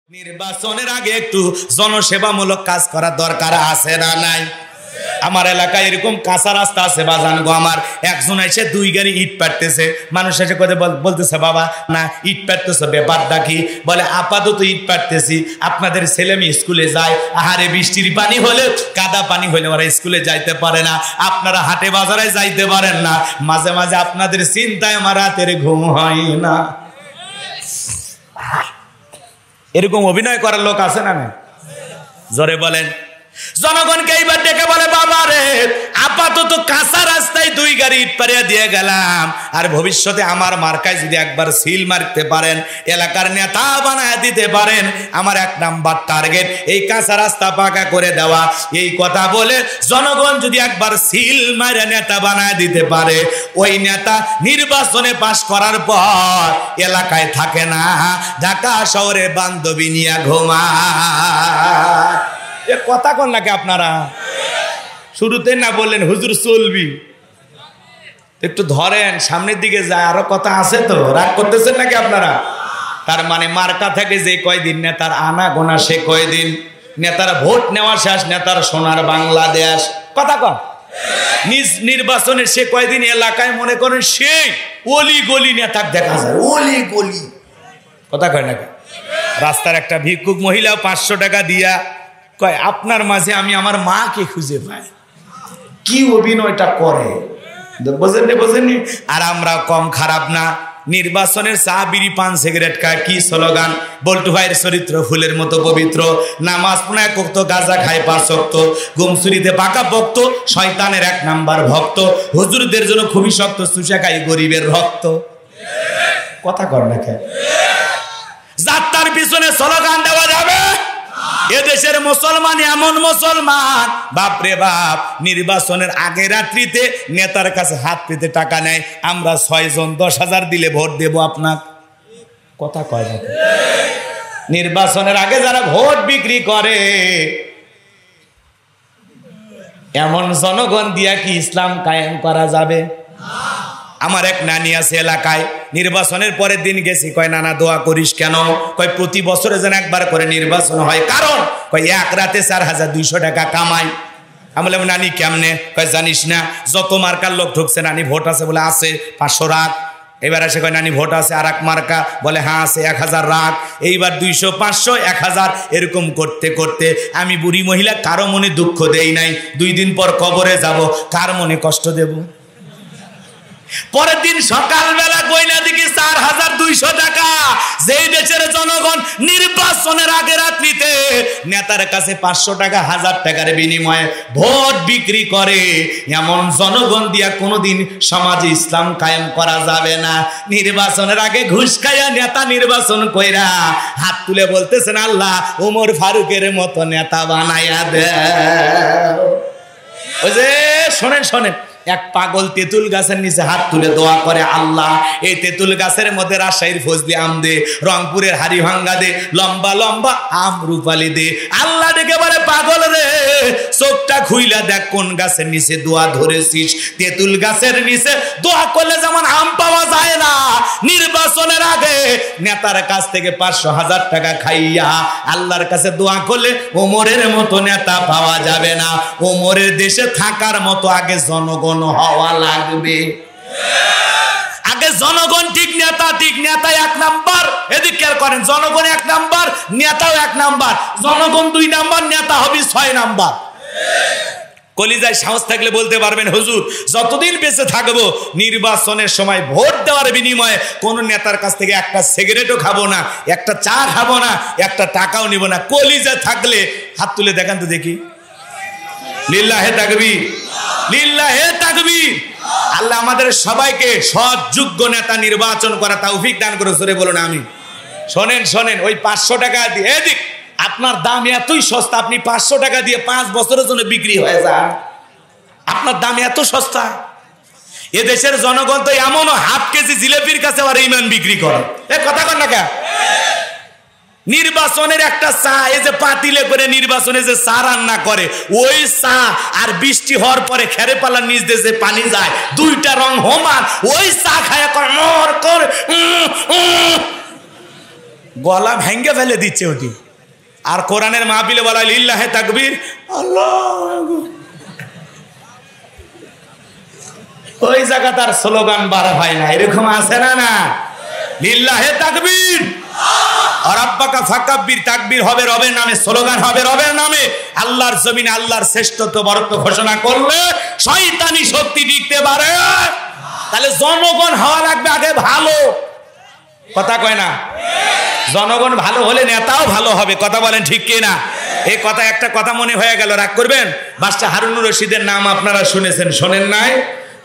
নির্বাচনের আগে একটু জনসেবামূলক কাজ করার দরকার আছে না নাই? আমার এলাকায় এরকম কাঁচা রাস্তা আছে বাজান গো, আমার একজন এসে 2 গাড়ি ইট পাড়তেছে, মানুষ এসে কথা বলতেছে বাবা না ইট পাড়তেছে ব্যাপারটা কি? বলে আপাতত ইট পাড়তেছি, আপনাদের ছেলে মেয়ে স্কুলে যায়, আহারে বৃষ্টির পানি হলে কাদা পানি হলে ওরা স্কুলে যাইতে পারে না, আপনারা হাটে বাজারে যাইতে পারেন না, মাঝে মাঝে আপনাদের চিন্তায় আমার রাতের ঘুম হয় না। এরকম অভিনয় করার লোক আছে না? জোরে বলেন। জনগণকে এইবার ডেকে বলে বাবা রে, আপাতত কাঁচা রাস্তায় 2 গাড়ি ইট পাড়িয়ে দিয়ে গেলাম, আর ভবিষ্যতে আমার মার্কায় যদি একবার সিল মারতে পারেন, এলাকার নেতা বানায় দিতে পারেন, আমার 1 নাম্বার টার্গেট এই কাঁচা রাস্তা পাকা করে দেওয়া। এই কথা বলে জনগণ যদি একবার সিল মারে নেতা বানায় দিতে পারে, ওই নেতা নির্বাচনে পাশ করার পর এলাকায় থাকে না, ঢাকা শহরে বান্ধবী নিয়ে ঘুমায়। কথা কন নাকি আপনারা? শুরুতে না বললেন হুজুর চলবি, একটু ধরেন সামনের দিকে যায়, আরো কথা আছে তো, রাগ করতেছেন নাকি আপনারা? তার মানে মার্কা থেকে যে কয়দিন নেতার আনা গোনা সে কয়দিন, নেতার ভোট নেওয়া শেষ, নেতার সোনার বাংলাদেশ। কথা কন। নির্বাচনের সে কয়দিন এলাকায় মনে করেন সেই অলি গলি নেতার দেখা যায়, অলি গলি। কথা কয় নাকি? রাস্তার একটা ভিক্ষুক মহিলা 500 টাকা দিয়া কয় আপনার মাঝে আমি আমার মাকে খুঁজে পাই। কি অভিনয়টা করে বোঝেননি? আর আমরা কম খারাপ না। নির্বাচনের চা বিড়ি পান সিগারেট খায়, কি স্লোগান? বল্টু ভাইয়ের চরিত্র ফুলের মতো পবিত্র, নামাজ পড়ায় কত, গাঁজা খায় 5 ওয়াক্ত, গুমসুরিতে পাকা ভক্ত, শয়তানের 1 নাম্বার ভক্ত, হুজুরদের জন্য খুবই শক্ত, চুষা খাই গরিবের রক্ত। কথা কর না কে? যাত্রার পিছনে স্লোগান দেওয়া যাবে? এদেশের মুসলমান এমন মুসলমান, বাপরে বাপ, নির্বাচনের আগে রাত্রিতে নেতার কাছে হাত পেতে টাকা নেয়, আমরা 6 জন 10,000 দিলে ভোট দেব আপনার। কথা কয় না? নির্বাচনের আগে যারা ভোট বিক্রি করে, এমন জনগণ দিয়া কি ইসলাম কায়েম করা যাবে? আমার এক নানি আছে এলাকায়, নির্বাচনের পরের দিন গেছি, কয় নানা দোয়া করিস কেন? কয় প্রতি বছরে যেন একবার করে নির্বাচন হয়, কারণ কয় 1 রাতে 4,200 টাকা কামাই। আমি বললাম নানি কেমনে? কয় জানিস না, যত মার্কার লোক ঢুকছে নানি ভোট আছে? বলে আছে, 500 রাখ। এবার আসে কয় নানি ভোট আছে আর 1 মার্কা? বলে হ্যাঁ আছে, 1000 রাখ। এইবার 200, 500, 1000 এরকম করতে করতে আমি বুড়ি মহিলা কারো মনে দুঃখ দেই নাই। 2 দিন পর কবরে যাব, কার মনে কষ্ট দেব? পরের দিন সকালবেলা গয়না দেখি 4,200 টাকা। যেই দেশের জনগণ নির্বাচনের আগে রাত্রিতে নেতার কাছে 500 টাকা, 1000 টাকার বিনিময়ে ভোট বিক্রি করে, এমন জনগণ দিয়া কোনোদিন সমাজে ইসলাম কায়েম করা যাবে না। নির্বাচনের আগে ঘুষ খাইয়া নেতা নির্বাচন কইরা হাত তুলে বলতেছেন আল্লাহ ওমর ফারুকের মতো নেতা বানাইয়া দে। ওই যে শোনেন শোনেন, এক পাগল তেঁতুল গাছের নিচে হাত তুলে দোয়া করে, আল্লাহ এই তেঁতুল গাছের মধ্যে রাজশাহীর ফজলি আম দে, রংপুরের হাড়িভাঙ্গা দে, লম্বা লম্বা আম রূপালি দে। আল্লাহ ডেকে বলে পাগল রে, চোখটা খুইলা দেখ কোন গাছের নিচে দোয়া ধরেছিস। তেঁতুল গাছের নিচে দোয়া করলে যেমন আম পাওয়া যায় না, নির্বাচনের আগে নেতার কাছ থেকে 500-1000 টাকা খাইয়া আল্লাহর কাছে দোয়া করলে ওমরের মতো নেতা পাওয়া যাবে না। ওমরের দেশে থাকার মতো আগে জনগণ হওয়া লাগবে। আগে জনগণ ঠিক, নেতা ঠিক। নেতা 1 নাম্বার, এদিক খেয়াল করেন, জনগণ 1 নাম্বার, নেতাও 1 নাম্বার। জনগণ 2 নাম্বার, নেতা হবে 6 নাম্বার। কলিজায় সাহস থাকলে বলতে পারবেন হুজুর যতদিন বেঁচে থাকবো নির্বাচনের সময় ভোট দেওয়ার বিনিময়ে কোন নেতার কাছ থেকে একটা সিগারেটও খাবো না, একটা চা খাবো না, একটা টাকাও নিব না। কলিজায় থাকলে হাত তুলে দেখান তো দেখি। লিল্লাহে তাকবীর, লিল্লাহে তাকবীর। আল্লাহ আমাদের সবাইকে সৎ যোগ্য নেতা নির্বাচন করা তৌফিক দান করে। জোরে বলুন আমিন। শোনেন শোনেন, ওই 500 টাকা দিয়ে এদিক আপনার দাম এতই সস্তা, আপনি 500 টাকা দিয়ে 5 বছরের জন্য বিক্রি হয়ে যান। আপনার দাম এত সস্তা। এদেশের জনগণ তো এমনও হাফ কেজি জিলেপির কাছে আর ইমান বিক্রি করে। এ কথা কন না কে? নির্বাচনের একটা চা, এই যে পাতিলে করে নির্বাচনে যে চা রান্না করে, ওই চা আর বৃষ্টি হওয়ার পরে খেরে পালার নিচ দিয়ে যে পানি যায়, 2টা রং সমান, ওই চা খায়া করে মর করে গলা ভেঙ্গে ফেলে দিচ্ছে ওটি। আর কোরআনের মাহফিলে বলা লিল্লাহে তাকবীর, আল্লাহ, ওই জায়গা তার স্লোগান বাড়া হয় না। এরকম আছে না? না, লিল্লাহে তাকবীর আর আব্বাকা ফাকাব্বির, তাকবীর হবে রবের নামে, স্লোগান হবে রবের নামে। আল্লাহর জমিনে আল্লাহর শ্রেষ্ঠত্ব বরত্ব ঘোষণা করলে শয়তানি শক্তি টিকতে পারে। তাহলে জনগণ হওয়া লাগবে আগে ভালো, কথা কয় না? জনগণ ভালো হলে নেতাও ভালো হবে, কথা বলেন ঠিক কি না? এই কথা, একটা কথা মনে হয়ে গেল, রাগ করবেন। বাদশাহ হারুনুর রশিদের নাম আপনারা শুনেছেন, শোনেন নাই?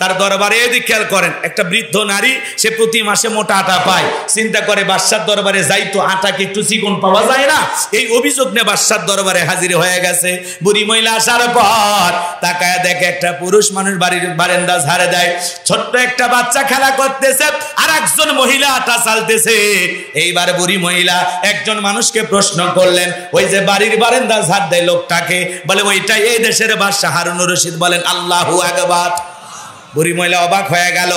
তার দরবারে এদিকে খেয়াল করেন, একটা বৃদ্ধ নারী, সে প্রতি মাসে মোটা আটা পায়। চিন্তা করে বাদশার দরবারে যাই তো আটাকে একটু চিকন পাওয়া যায় না। এই অভিযোগ নিয়ে বাদশার দরবারে হাজির হয়ে গেছে। বুড়ি মহিলা আসার পর তাকায় দেখে একটা পুরুষ মানুষ বাড়ির বারান্দা ঝাড়ে দেয়, ছোট্ট একটা বাচ্চা খেলা করতেছে, আর একজন মহিলা আটা চালতেছে। এইবার বুড়ি মহিলা একজন মানুষকে প্রশ্ন করলেন, ওই যে বাড়ির বারান্দা ঝাড় দেয় লোকটাকে? বলে ওইটাই এই দেশের বাদশাহ হারুনুর রশিদ। বলেন আল্লাহু আকবার। বুড়ি মহিলা অবাক হয়ে গেল,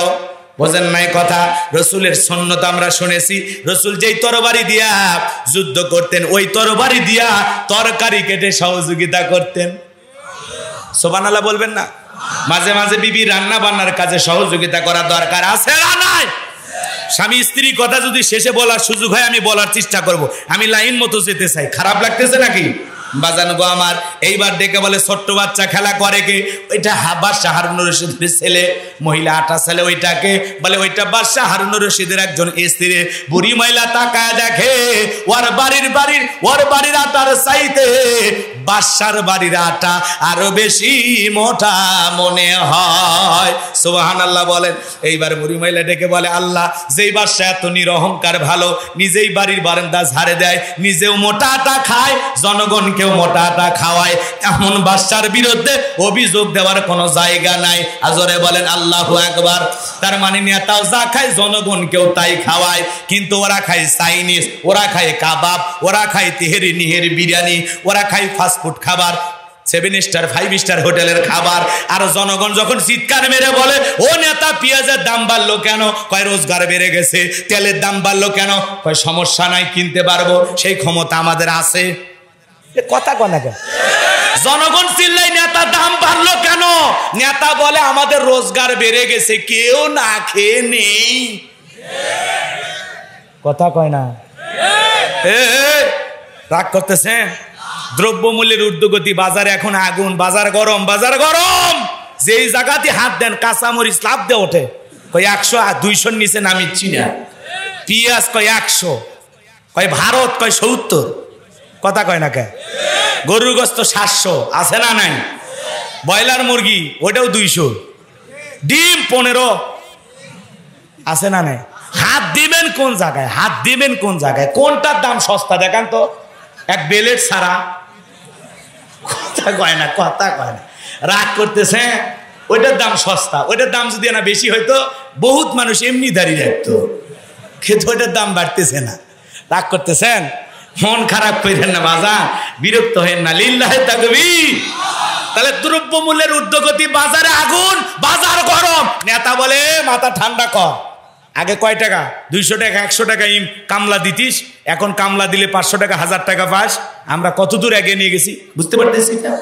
বোঝেন নাই কথা? রসুলের সুন্নত আমরা শুনেছি, রসুল যেই তরবারি দিয়া যুদ্ধ করতেন, ওই তরবারি দিয়া তরকারি কেটে সহযোগিতা করতেন। সুবহানাল্লাহ বলবেন না? মাঝে মাঝে বিবি রান্না বান্নার কাজে সহযোগিতা করা দরকার আছে না নাই? স্বামী স্ত্রী কথা যদি শেষে বলার সুযোগ হয় আমি বলার চেষ্টা করব। আমি লাইন মতো যেতে চাই, খারাপ লাগতেছে নাকি? বাজান গো আমার, এইবার ডেকে বলে ছোট্ট বাচ্চা খেলা করে কে? ওইটা বাদশাহ হারুনুর রশিদের ছেলে। মহিলা আটা ছেলে, ওইটাকে বলে ওইটা বাদশাহ হারুনুর রশিদের একজন স্ত্রী। বুড়ি মহিলা তাকায় দেখে ওর বাড়ির আটার চাইতে বাদশার বাড়ির আটা আরো বেশি মোটা মনে হয়। সুবহানাল্লাহ বলেন। এইবার বুড়ি মহিলা ডেকে বলে, আল্লাহ, যেই বাদশা এত নিরহংকার ভালো, নিজেই বাড়ির বারান্দা ঝাড়ে দেয়, নিজেও মোটা আটা খায়, জনগণকেও মোটা আটা খাওয়ায়, এমন বাদশার বিরুদ্ধে অভিযোগ দেওয়ার কোনো জায়গা নাই। আজরে বলেন আল্লাহু আকবার। তার মানে নেতাও যা খায় জনগণকেও তাই খাওয়ায়, কিন্তু ওরা খায় চাইনিজ, ওরা খায় কাবাব, ওরা খায় তেহেরি নিহেরি বিরিয়ানি, ওরা খায় ফাস্টফুড খাবার, 7 স্টার 5 স্টার হোটেলের খাবার। আর জনগণ যখন চিৎকার মেরে বলে, ও নেতা পেঁয়াজের দাম বাড়লো কেন? কয় রোজগার বেড়ে গেছে। তেলের দাম বাড়লো কেন? কয় সমস্যা নাই, কিনতে পারবো, সেই ক্ষমতা আমাদের আছে। কথা কয় না কেন? জনগণ চিল্লাই, নেতা দাম বাড়লো কেন? নেতা বলে আমাদের রোজগার বেড়ে গেছে, কেউ না খেয়ে নেই। কথা কয় না? রাগ করতেছেন? দ্রব্যমূল্যের ঊর্ধ্বগতি, বাজারে এখন আগুন, বাজার গরম, বাজার গরম। যেই জায়গাতে হাত দেন কাঁচামরিচ লাভ দিয়ে ওঠে, কয় 100 আর 200 নিচে নামিচ্ছি না। পিঁয়াজ কয় 100, কয় ভারত কয় 70। কথা কয় না কে? গরুর গোস্ত 700 আছে না নাই? ব্রয়লার মুরগি ওটাও 200, ডিম 15 আছে না নাই? হাত দিবেন কোন জায়গায়? হাত দিবেন কোন জায়গায়? কোনটার দাম সস্তা দেখান তো, এক বেলেট ছাড়া। কথা কয় না, কথা কয় না। রাগ করতেছে, ওইটার দাম সস্তা, ওইটার দাম যদি না বেশি হইতো বহুত মানুষ এমনি দাঁড়িয়ে রাখতো, কিন্তু ওইটার দাম বাড়তেছে না। রাগ করতেছেন? মন খারাপ করেন না বাজার, বিরক্ত হেন না, লিল্লাহে তাকবীর। তাহলে দ্রব্যমূল্যের ঊর্ধ্বগতি, বাজারে আগুন, বাজার গরম, নেতা বলে মাথা ঠান্ডা কর। আগে কয় টাকা? 200 টাকা 100 টাকা কামলা দিতিস, এখন কামলা দিলে 500 টাকা 1000 টাকা পাস। আমরা কত দূর আগে নিয়ে গেছি বুঝতে পারতেছি না?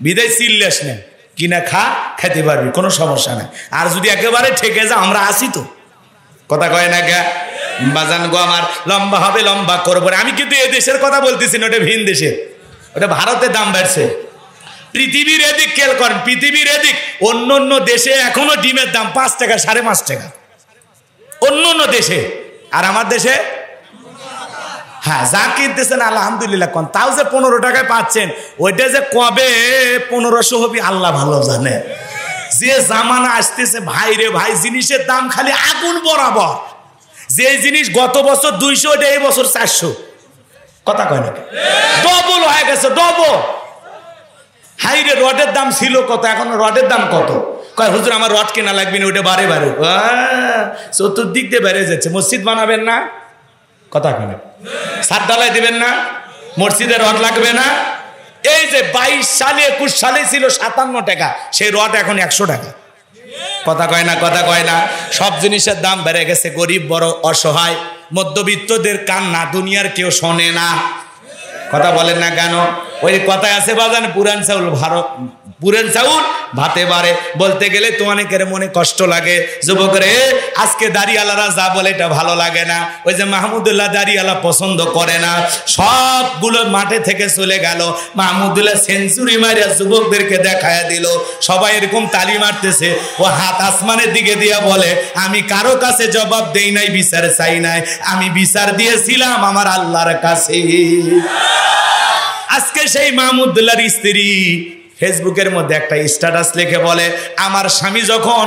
বিদায় সিল্লেস নেন, কিনা খা, খেতে পারবি, কোনো সমস্যা নাই। আর যদি একেবারে ঠেকে যা, আমরা আসি তো। কথা কয় না কে? বাজান গো আমার, লম্বা হবে, লম্বা করবো। আমি কিন্তু এই দেশের কথা বলতেছি না, ওটা ভিন দেশের, ওটা ভারতের দাম বাড়ছে। পৃথিবীর এদিক খেয়াল করেন, পৃথিবীর এদিক অন্য অন্য দেশে এখনো ডিমের দাম 5 টাকা 5.5 টাকা অন্য অন্য দেশে, আর আমার দেশে হ্যাঁ যা কিনতেছেন আলহামদুলিল্লাহ কোন, তাও যে 15 টাকায় পাচ্ছেন, ওইটা যে কবে 1500 হবে আল্লাহ ভালো জানে। যে জামানা আসতেছে ভাই রে ভাই, জিনিসের দাম খালি আগুন বরাবর। যে জিনিস গত বছর 200, ওটা এই বছর 400। কথা কয় না? ডবল হয়ে গেছে, ডবল। হাই রে, রডের দাম ছিল কত, এখন রডের দাম কত? কয় হুজুর আমার রড কেনা লাগবে না, ওটা বারে বারে চতুর্দিক দিয়ে বেড়ে যাচ্ছে। মসজিদ বানাবেন না? কথা কেন? ছাদ ঢালাই দিবেন না? মসজিদে রড লাগবে না? এই যে 22 সালে 21 সালে ছিল 57 টাকা, সেই রড এখন 100 টাকা। কথা কয় না, কথা কয় না। সব জিনিসের দাম বেড়ে গেছে, গরিব বড় অসহায় মধ্যবিত্তদের কান্না দুনিয়ার কেউ শোনে না। কথা বলেন না কেন? ওই কথায় আছে বাজান, পুরান চাউল ভাতে বাড়ে। বলতে গেলে তো অনেকের মনে কষ্ট লাগে। যুবক রে, আজকে দাড়িওয়ালারা যা বলে এটা ভালো লাগে না। ওই যে মাহমুদুল্লাহ দাড়িওয়ালা পছন্দ করে না, সবগুলো মাঠে থেকে চলে গেল। মাহমুদুল্লাহ সেঞ্চুরি মারিয়া যুবকদেরকে দেখায় দিল, সবাই এরকম তালি মারতেছে। ও হাত আসমানের দিকে দিয়া বলে, আমি কারো কাছে জবাব দেই নাই, বিচার চাই নাই, আমি বিচার দিয়েছিলাম আমার আল্লাহর কাছে। আজকে সেই মাহমুদুল্লাহর স্ত্রী ফেসবুকের মধ্যে একটা স্ট্যাটাস লিখে বলে, আমার স্বামী যখন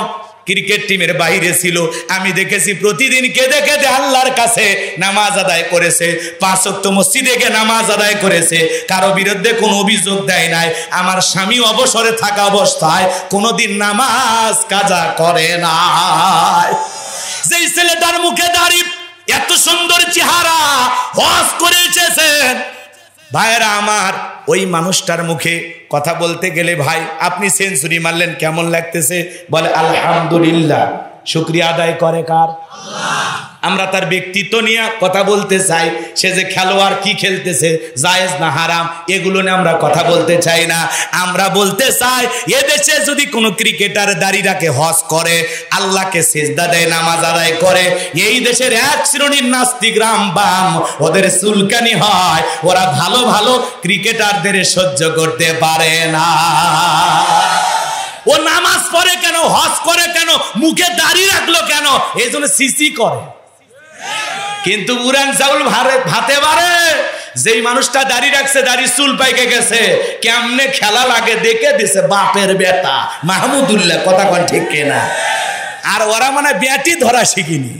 ক্রিকেট টিমের বাইরে ছিল, আমি দেখেছি প্রতিদিন কেঁদে কেঁদে আল্লাহর কাছে নামাজ আদায় করেছে, 5 ওয়াক্ত মসজিদে গিয়ে নামাজ আদায় করেছে, কারো বিরুদ্ধে কোনো অভিযোগ দেয় নাই। আমার স্বামী অবসরে থাকা অবস্থায় কোনোদিন নামাজ কাজা করে না। যেই ছেলেটার মুখে দাড়ি, এত সুন্দর চেহারা, হজ করে এসেছেন ভাইরা আমার, ওই মানুষটার মুখে কথা বলতে গেলে, ভাই আপনি সেঞ্চুরি মারলেন কেমন লাগতেছে? বলে আলহামদুলিল্লাহ। শুকরিয়া আদায় করে কার? আল্লাহ। আমরা তার ব্যক্তিত্ব নিয়ে কথা বলতে চাই, সে যে খেলোয়াড় কি খেলতেছে, জায়েজ না হারাম, এগুলো নিয়ে আমরা কথা বলতে চাই না। আমরা বলতে চাই, এদেশে যদি কোনো ক্রিকেটার দাড়ি রাখে, হজ করে, আল্লাহকে সিজদা দেয়, নামাজ আদায় করে, এই দেশের এক শ্রেণীর নাস্তিক রামবাম ওদের চুলকানি হয়, ওরা ভালো ভালো ক্রিকেটারদের সহ্য করতে পারে না। ও নামাজ পড়ে কেন, হজ করে কেন, মুখে দাড়ি রাখলো কেন? এই জন্য সিসি করে। কিন্তু উড়ান চাউল ভাতে বাড়ে, যেই মানুষটা দাড়ি রাখছে, দাড়ি চুল পাইকে গেছে, কেমনে খেলা লাগে দেখে দিছে বাপের বেটা মাহমুদুল্লাহ। কথা কোন ঠিক কিনা? আর ওরা মানে ব্যাটি ধরা শিখিনি।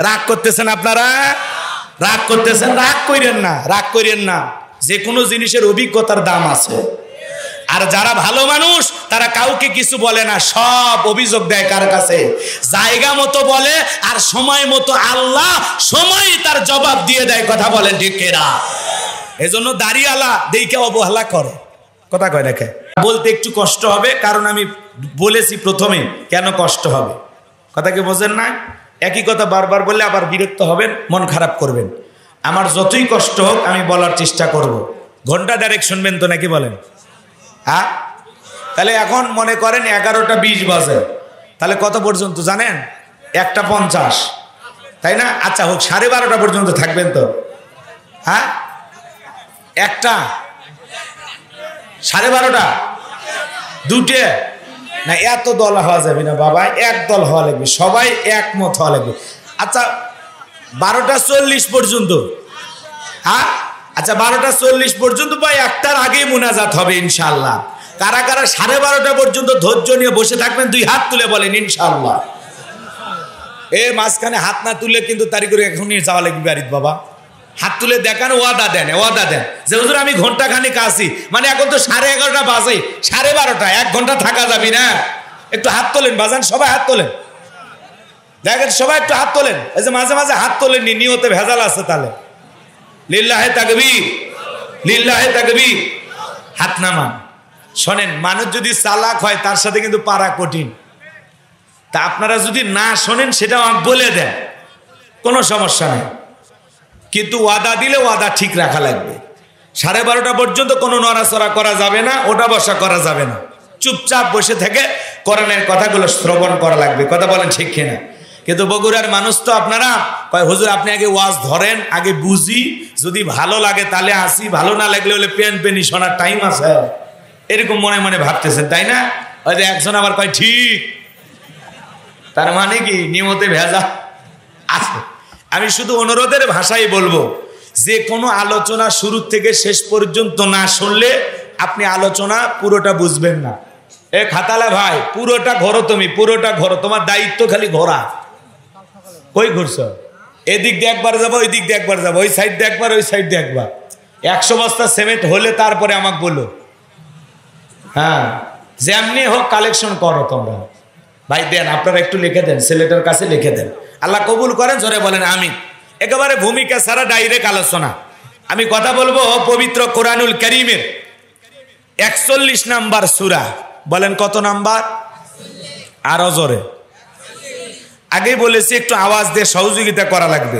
রাগ করতেছেন আপনারা, রাগ করতেছেন, রাগ কইরেন না, রাগ কইরেন না। যে কোনো জিনিসের অভিজ্ঞতার দাম আছে। আর যারা ভালো মানুষ তারা কাউকে কিছু বলে না, সব অভিযোগ দেয় কার কাছে? জায়গা মতো বলে, আর সময় মতো আল্লাহ সময় তার জবাব দিয়ে দেয়। কথা বলেন ঠিক কিনা? এজন্য দাড়িওয়ালা দেখে অবহেলা করে। কথা কয় দেখে বলতে একটু কষ্ট হবে, কারণ আমি বলেছি প্রথমে কেন কষ্ট হবে। কথা কি বোঝেন না? একই কথা বারবার বললে আবার বিরক্ত হবেন, মন খারাপ করবেন। আমার যতই কষ্ট হোক আমি বলার চেষ্টা করব। ঘন্টা ডাইরেক্ট শুনবেন তো নাকি বলেন? হ্যাঁ, তাহলে এখন মনে করেন 11:20 বাজে, তাহলে কত পর্যন্ত জানেন? 1:50, তাই না? আচ্ছা হোক, 12:30 পর্যন্ত থাকবেন তো? হ্যাঁ, 1টা, 12:30, 2টে না, এত দল হওয়া যাবে না বাবা, এক দল হওয়া লাগবে, সবাই একমত হওয়া লাগবে। আচ্ছা 12:40 পর্যন্ত। হ্যাঁ, আচ্ছা 12:40 পর্যন্ত বা 1টার আগেই মুনাজাত হবে ইনশাআল্লাহ। কারা কারা 12:30 পর্যন্ত ধৈর্য নিয়ে বসে থাকবেন, 2 হাত তুলে বলেন ইনশাআল্লাহ। মাঝখানে হাত না তুললে কিন্তু তারি করে এখনই যাওয়া লাগবে বাড়িতে বাবা। হাত তুলে দেখান, ওয়াদা দেন, ওয়াদা দেন যে হুজুর আমি ঘন্টা খানিক আসি। মানে এখন তো 11:30 বাজে, 12:30, 1 ঘন্টা থাকা যাবে না। একটু হাত তোলেন বাজান, সবাই হাত তোলেন, দেখেন সবাই একটু হাত তোলেন। এই যে মাঝে মাঝে হাত তোলেননি, নিয়তে ভেজাল আছে। তাহলে লিল্লাহে তাকবীর, লিল্লাহে তাকবীর, হাত নামান। শোনেন, মানুষ যদি চালাক হয় তার সাথে কিন্তু পারা কঠিন। তা আপনারা যদি না শোনেন সেটা আমাকে বলে দেন, কোনো সমস্যা নেই। কিন্তু ওয়াদা দিলে ওয়াদা ঠিক রাখা লাগবে। 12:30 পর্যন্ত কোনো নড়াচড়া করা যাবে না, ওটা বসা করা যাবে না। চুপচাপ বসে থেকে কোরআনের কথাগুলো শ্রবণ করা লাগবে। কথা বলেন ঠিক কিনা? কিন্তু বগুড়ার মানুষ তো আপনারা কয় হুজুর আপনি আগে ওয়াজ ধরেন, আগে বুঝি, যদি ভালো লাগে তাহলে আসি, ভালো না লাগলে হলে পেনি শোনার টাইম আছে, এরকম মনে মনে ভাবতেছেন, তাই না? ওই যে একজন আবার কয় ঠিক, তার মানে কি নিয়মতে ভেজা আছে। আমি শুধু অনুরোধের ভাষাই বলবো, যে কোনো আলোচনা শুরু থেকে শেষ পর্যন্ত না শুনলে আপনি আলোচনা পুরোটা বুঝবেন না। খাতালা ভাই, পুরোটা ঘোরো, তুমি পুরোটা ঘোরো, তোমার দায়িত্ব খালি ঘোরা। কই ঘুরছ? এদিক দিয়ে একবার যাবো, ওই দিক দিয়ে একবার যাবো, ওই সাইড দিয়ে একবার, ওই সাইড দিয়ে একবার। 100 বস্তা সিমেন্ট হলে তারপরে আমাকে বলো। হ্যাঁ, যেমনি হোক কালেকশন করো তোমরা। ভাই দেন, আপনারা একটু লিখে দেন, ছেলেটার কাছে লিখে দেন। আল্লাহ কবুল করেন, জোরে বলেন আমিন। একেবারে ভূমিকা ছাড়া ডাইরেক্ট আলোচনা। আমি কথা বলবো পবিত্র কোরআনুল কারীমের 41 নাম্বার সূরা। বলেন কত নাম্বার? আরো জোরে। আগেই বলেছি একটু আওয়াজ দিয়ে সহযোগিতা করা লাগবে।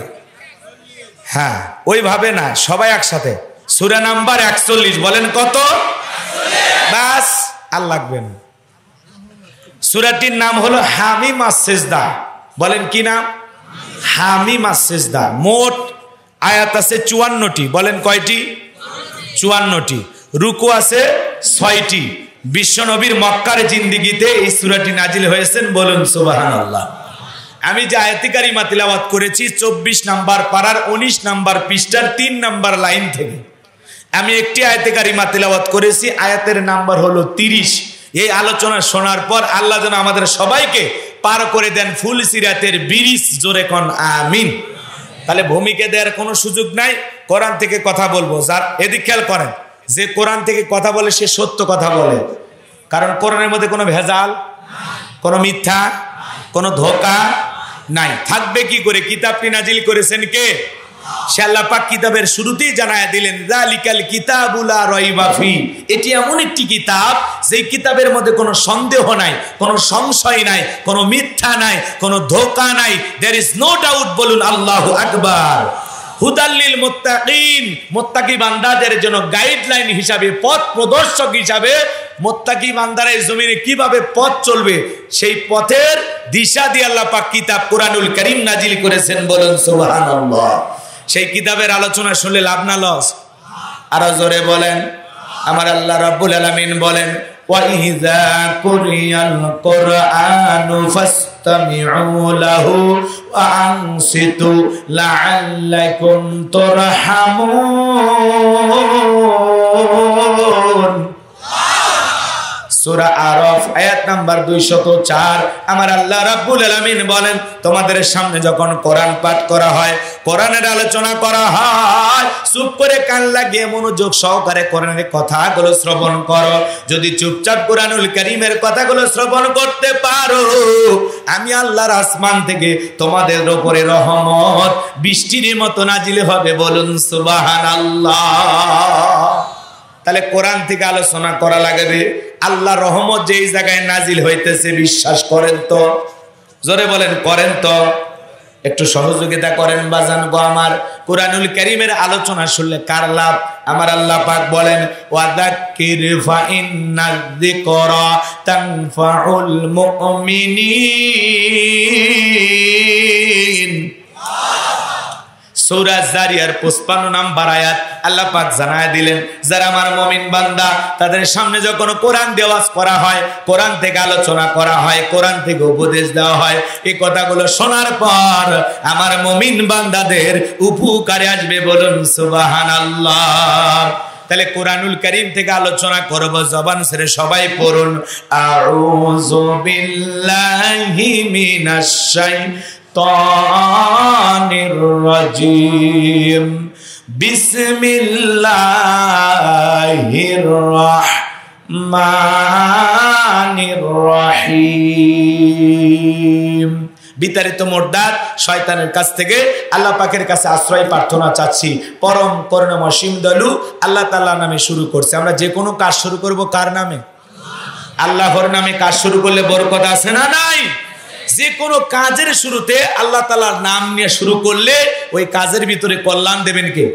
হ্যাঁ, ওইভাবে না, সবাই একসাথে। সূরা নাম্বার 41, বলেন কত? বাস, আর লাগবে না। সূরাটির নাম হলো হামিম আস-সিজদা। বলেন কি নাম? হামিম আস-সিজদা। মোট আয়াত আছে 54টি। বলেন কয়টি? 54টি। রুকু আছে 6টি। বিশ্বনবীর মক্কার জিন্দেগিতে এই সূরাটি নাজিল হয়েছেন। বলুন সুবহানাল্লাহ। আমি যে আয়াতে কারিমা তিলাওয়াত করেছি 24 নাম্বার পারার 19 নাম্বার পৃষ্ঠার 3 নাম্বার লাইন থেকে আমি একটি আয়াতে কারিমা তিলাওয়াত করেছি। আয়াতের নাম্বার হলো 30। এই আলোচনা শোনার পর আল্লাহ যেন আমাদের সবাইকে পার করে দেন ফুল সিরাতের ব্রিজ। জোরে কোন আমিন। তাহলে ভূমিকা দেওয়ার কোনো সুযোগ নাই, কোরআন থেকে কথা বলবো। যার এদিক খেয়াল করেন, যে কোরআন থেকে কথা বলে সে সত্য কথা বলে, কারণ কোরআনের মধ্যে কোনো ভেজাল, কোনো মিথ্যা, কোনো ধোঁকা নাই। থাকবে কি করে? কিতাবটি নাজিল করেছেন কে? সে আল্লাহ পাক কিতাবের শুরুতেই জানায়া দিলেন, যালিকাল কিতাবু লা রাইবা ফি। এটি এমন একটি কিতাব যেই কিতাবের মধ্যে কোনো সন্দেহ নাই, কোনো সংশয় নাই, কোনো মিথ্যা নাই, কোনো ধোঁকা নাই। There is no doubt. বলুন আল্লাহু আকবার। হুদাল্লিল মুত্তাকিন, মুত্তাকি বান্দাদের জন্য গাইডলাইন হিসাবে, পথ প্রদর্শক হিসাবে মুত্তাকি বান্দারা এই জমিনে কিভাবে পথ চলবে সেই পথের দিশা দিয়ে আল্লাহ পাক কিতাব কোরআনুল কারীম নাজিল করেছেন। বলুন সুবহানাল্লাহ। সেই কিতাবের আলোচনা শুনলে লাভ না লস? আরো জোরে বলেন। আমার আল্লাহ রাব্বুল আলামিন বলেন, ওয়া ইযা কুরিয়াল কুরআনু ফাসতামিউ লাহু ওয়া আনসিতু লাআল্লাকুম তুরহামুন। সূরা আরাফ আয়াত নাম্বার 204। আমার আল্লাহ রাব্বুল আলামিন বলেন, তোমাদের সামনে যখন কোরআন পাঠ করা হয়, কোরআনের আলোচনা করা হয়, চুপ করে কান লাগিয়ে মনোযোগ সহকারে কোরআনের কথাগুলো শ্রবণ করো। যদি চুপচাপ কোরআনুল কারীমের কথাগুলো শ্রবণ করতে পারো, আমি আল্লাহর আসমান থেকে তোমাদের উপরে রহমত বৃষ্টির মতো নাজিল হবে। বলুন সুবহানাল্লাহ। তাহলে কোরআন থেকে আলোচনা করা লাগবে। আল্লাহ রহমত যেই জায়গায় নাজিল হইতেছে বিশ্বাস করেন তো? জোরে বলেন, করেন তো? একটু সহযোগিতা করেন বাজান গো আমার। কোরআনুল কারীমের আলোচনা শুনলে কার লাভ? আমার আল্লাহ পাক বলেন, ওয়াযাক্কির ফা ইন্নায যিকরা তানফাউল মুমিনিন। সূরা জারিয়ার 55 নাম্বার আয়াত আল্লাহ পাক জানায় দিলেন, যারা আমার মুমিন বান্দা তাদের সামনে যখন কোরআন দেওয়াজ করা হয়, কোরআন থেকে আলোচনা করা হয়, কোরআন থেকে উপদেশ দেওয়া হয়, এই কথাগুলো শোনার পর আমার মুমিন বান্দাদের উপকারে আসবে। বলুন সুবহানাল্লাহ। তাহলে কোরআনুল কারীম থেকে আলোচনা করব, জবান ছেড়ে সবাই পড়ুন, আউযু বিল্লাহি মিনাশ শাইতানির রাজিম, বিসমিল্লাহির রাহমানির রহিম। বিতাড়িত মোর্দার শয়তানের কাছ থেকে আল্লাহ পাকের কাছে আশ্রয় প্রার্থনা চাচ্ছি। পরম করুণাময় অসীম দয়ালু আল্লাহ তাআলার নামে শুরু করছি। আমরা যে কোনো কাজ শুরু করব কার নামে? আল্লাহর নামে কাজ শুরু করলে বরকত আছে না নাই? যে কোনো কাজের শুরুতে আল্লাহ তাআলার নাম নিয়ে শুরু করলে ওই কাজের ভিতরে কল্যাণ দেবেন কে?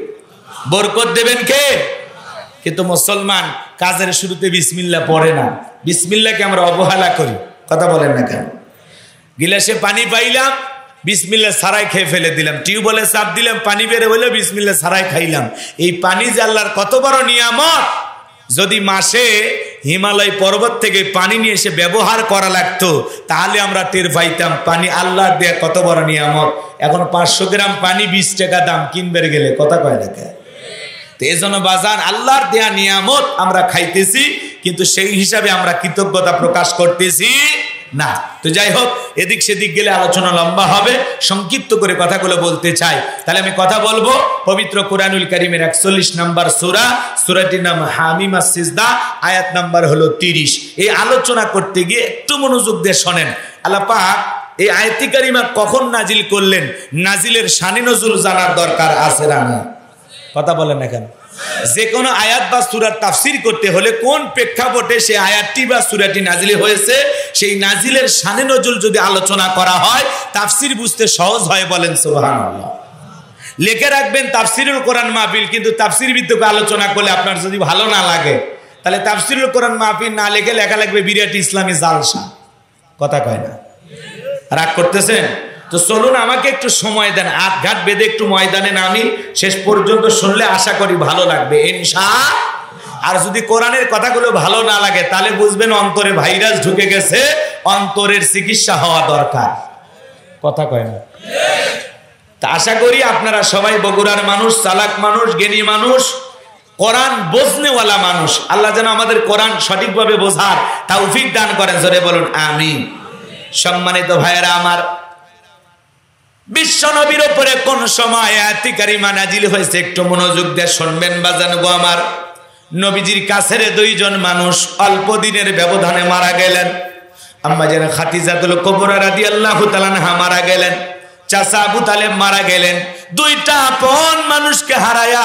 বরকত দেবেন কে? কিন্তু মুসলমান কাজের শুরুতে বিসমিল্লাহ পড়ে না। বিসমিল্লাহকে আমরা অবহেলা করি। কথা বলেন না কেন? গিলাসে পানি পাইলাম, বিসমিল্লাহ ছাড়াই খেয়ে ফেলে দিলাম। টিউবওয়েলে চাপ দিলাম, পানি বের হইলো, বিসমিল্লাহ ছাড়াই খাইলাম। এই পানি যে আল্লাহর কত বড় নিয়ামত! যদি মাসে হিমালয় পর্বত থেকে পানি নিয়ে এসে ব্যবহার করা লাগতো তাহলে আমরা টের পাইতাম পানি আল্লাহর দেয়া কত বড় নিয়ামত। এখন 500 গ্রাম পানি 20 টাকা দাম, কিনবে গেলে কথা কয় টাকা। তো এই জন্য বাজান আল্লাহর দেয়া নিয়ামত আমরা খাইতেছি, কিন্তু সেই হিসাবে আমরা কৃতজ্ঞতা প্রকাশ করতেছি না। তো যাই হোক, এদিক সেদিক গেলে আলোচনা লম্বা হবে, সংক্ষিপ্ত করে কথাগুলো বলতে চাই। তাহলে আমি কথা বলবো পবিত্র কোরআনুল কারীমের 41 নাম্বার সূরা, সূরাটির নাম হামিম আস-সিজদা, আয়াত নাম্বার হলো 30। এই আলোচনা করতে গিয়ে একটু মনোযোগ দিয়ে শোনেন। আল্লাহ পাক এই আয়াতে কারিমা কখন নাজিল করলেন, নাজিলের শানে নজুল জানার দরকার আছে না? কথা বলেন না কেন? যে কোনো আয়াত বা সূরার তাফসীর করতে হলে কোন প্রেক্ষাপটে সেই আয়াতটি বা সূরাটি নাজিল হয়েছে, সেই নাজিলের শানে নজুল যদি আলোচনা করা হয়, তাফসীর বুঝতে সহজ হয়। বলেন সুবহানাল্লাহ। লিখে রাখবেন তাফসীরুল কোরআন মাহফিল, কিন্তু তাফসীর ভিত্তিক আলোচনা করলে আপনার যদি ভালো না লাগে, তাহলে তাফসীরুল কোরআন মাহফিল না লিখে লেখা লাগবে বিরাট ইসলামী জালসা। কথা কয় না? রাগ করতেছেন তো? চলুন, আমাকে একটু সময় দেন, আটঘাট বেঁধে একটু ময়দানে নামি, শেষ পর্যন্ত শুনলে আশা করি ভালো লাগবে ইনশাআল্লাহ। আর যদি কোরআনের কথাগুলো ভালো না লাগে, তাহলে বুঝবেন অন্তরে ভাইরাস ঢুকে গেছে, অন্তরের চিকিৎসা হওয়া দরকার। কথা কয় না? তা আশা করি আপনারা সবাই বগুড়ার মানুষ, চালাক মানুষ, জ্ঞানী মানুষ, কোরআন বোঝনেওয়ালা মানুষ। আল্লাহ যেন আমাদের কোরআন সঠিকভাবে বোঝার তৌফিক দান করেন। জোরে বলুন আমিন। সম্মানিত ভাইয়েরা আমার, বিশ্ব নবীর উপরে কোন সময় আয়াতে কারিমা নাজিল হয়েছে একটু মনোযোগ দিয়ে শুনবেন বাজান গো আমার। নবীজির কাছের দুইজন মানুষ অল্প দিনের ব্যবধানে মারা গেলেন। আম্মা জান খাদিজাতুল কুবরা রাদিয়াল্লাহু তাআলা আনহা মারা গেলেন, চাচা আবু তালেব মারা গেলেন। দুইটা আপন মানুষকে হারায়া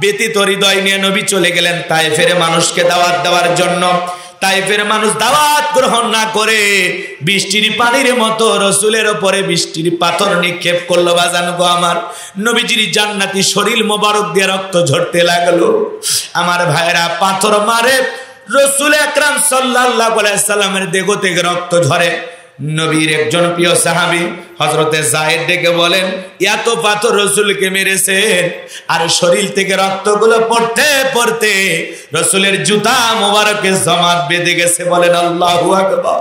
ব্যথিত হৃদয় নিয়ে নবী চলে গেলেন তায়েফের মানুষকে দাওয়াত দেওয়ার জন্য। তায়েফের মানুষ দাওয়াত গ্রহণ না করে বৃষ্টির পানির মতো রসুলের উপরে বৃষ্টির পাথর নিক্ষেপ করলো বাজান গো আমার। নবীজির জান্নাতি শরীর মোবারক দিয়ে রক্ত ঝরতে লাগলো। আমার ভাইরা, পাথর মারে রসুল আকরাম সাল্লাল্লাহু আলাইহি সাল্লামের দেহ থেকে রক্ত ঝরে। নবীর একজন প্রিয় সাহাবী হযরতে যায়েদ ডেকে বলেন, এত পাথর রসুলকে মেরেছেন, আর শরীর থেকে রক্তগুলো পড়তে পড়তে রসুলের জুতা মোবারকে জমাট বেঁধে গেছে। বলেন আল্লাহু আকবার।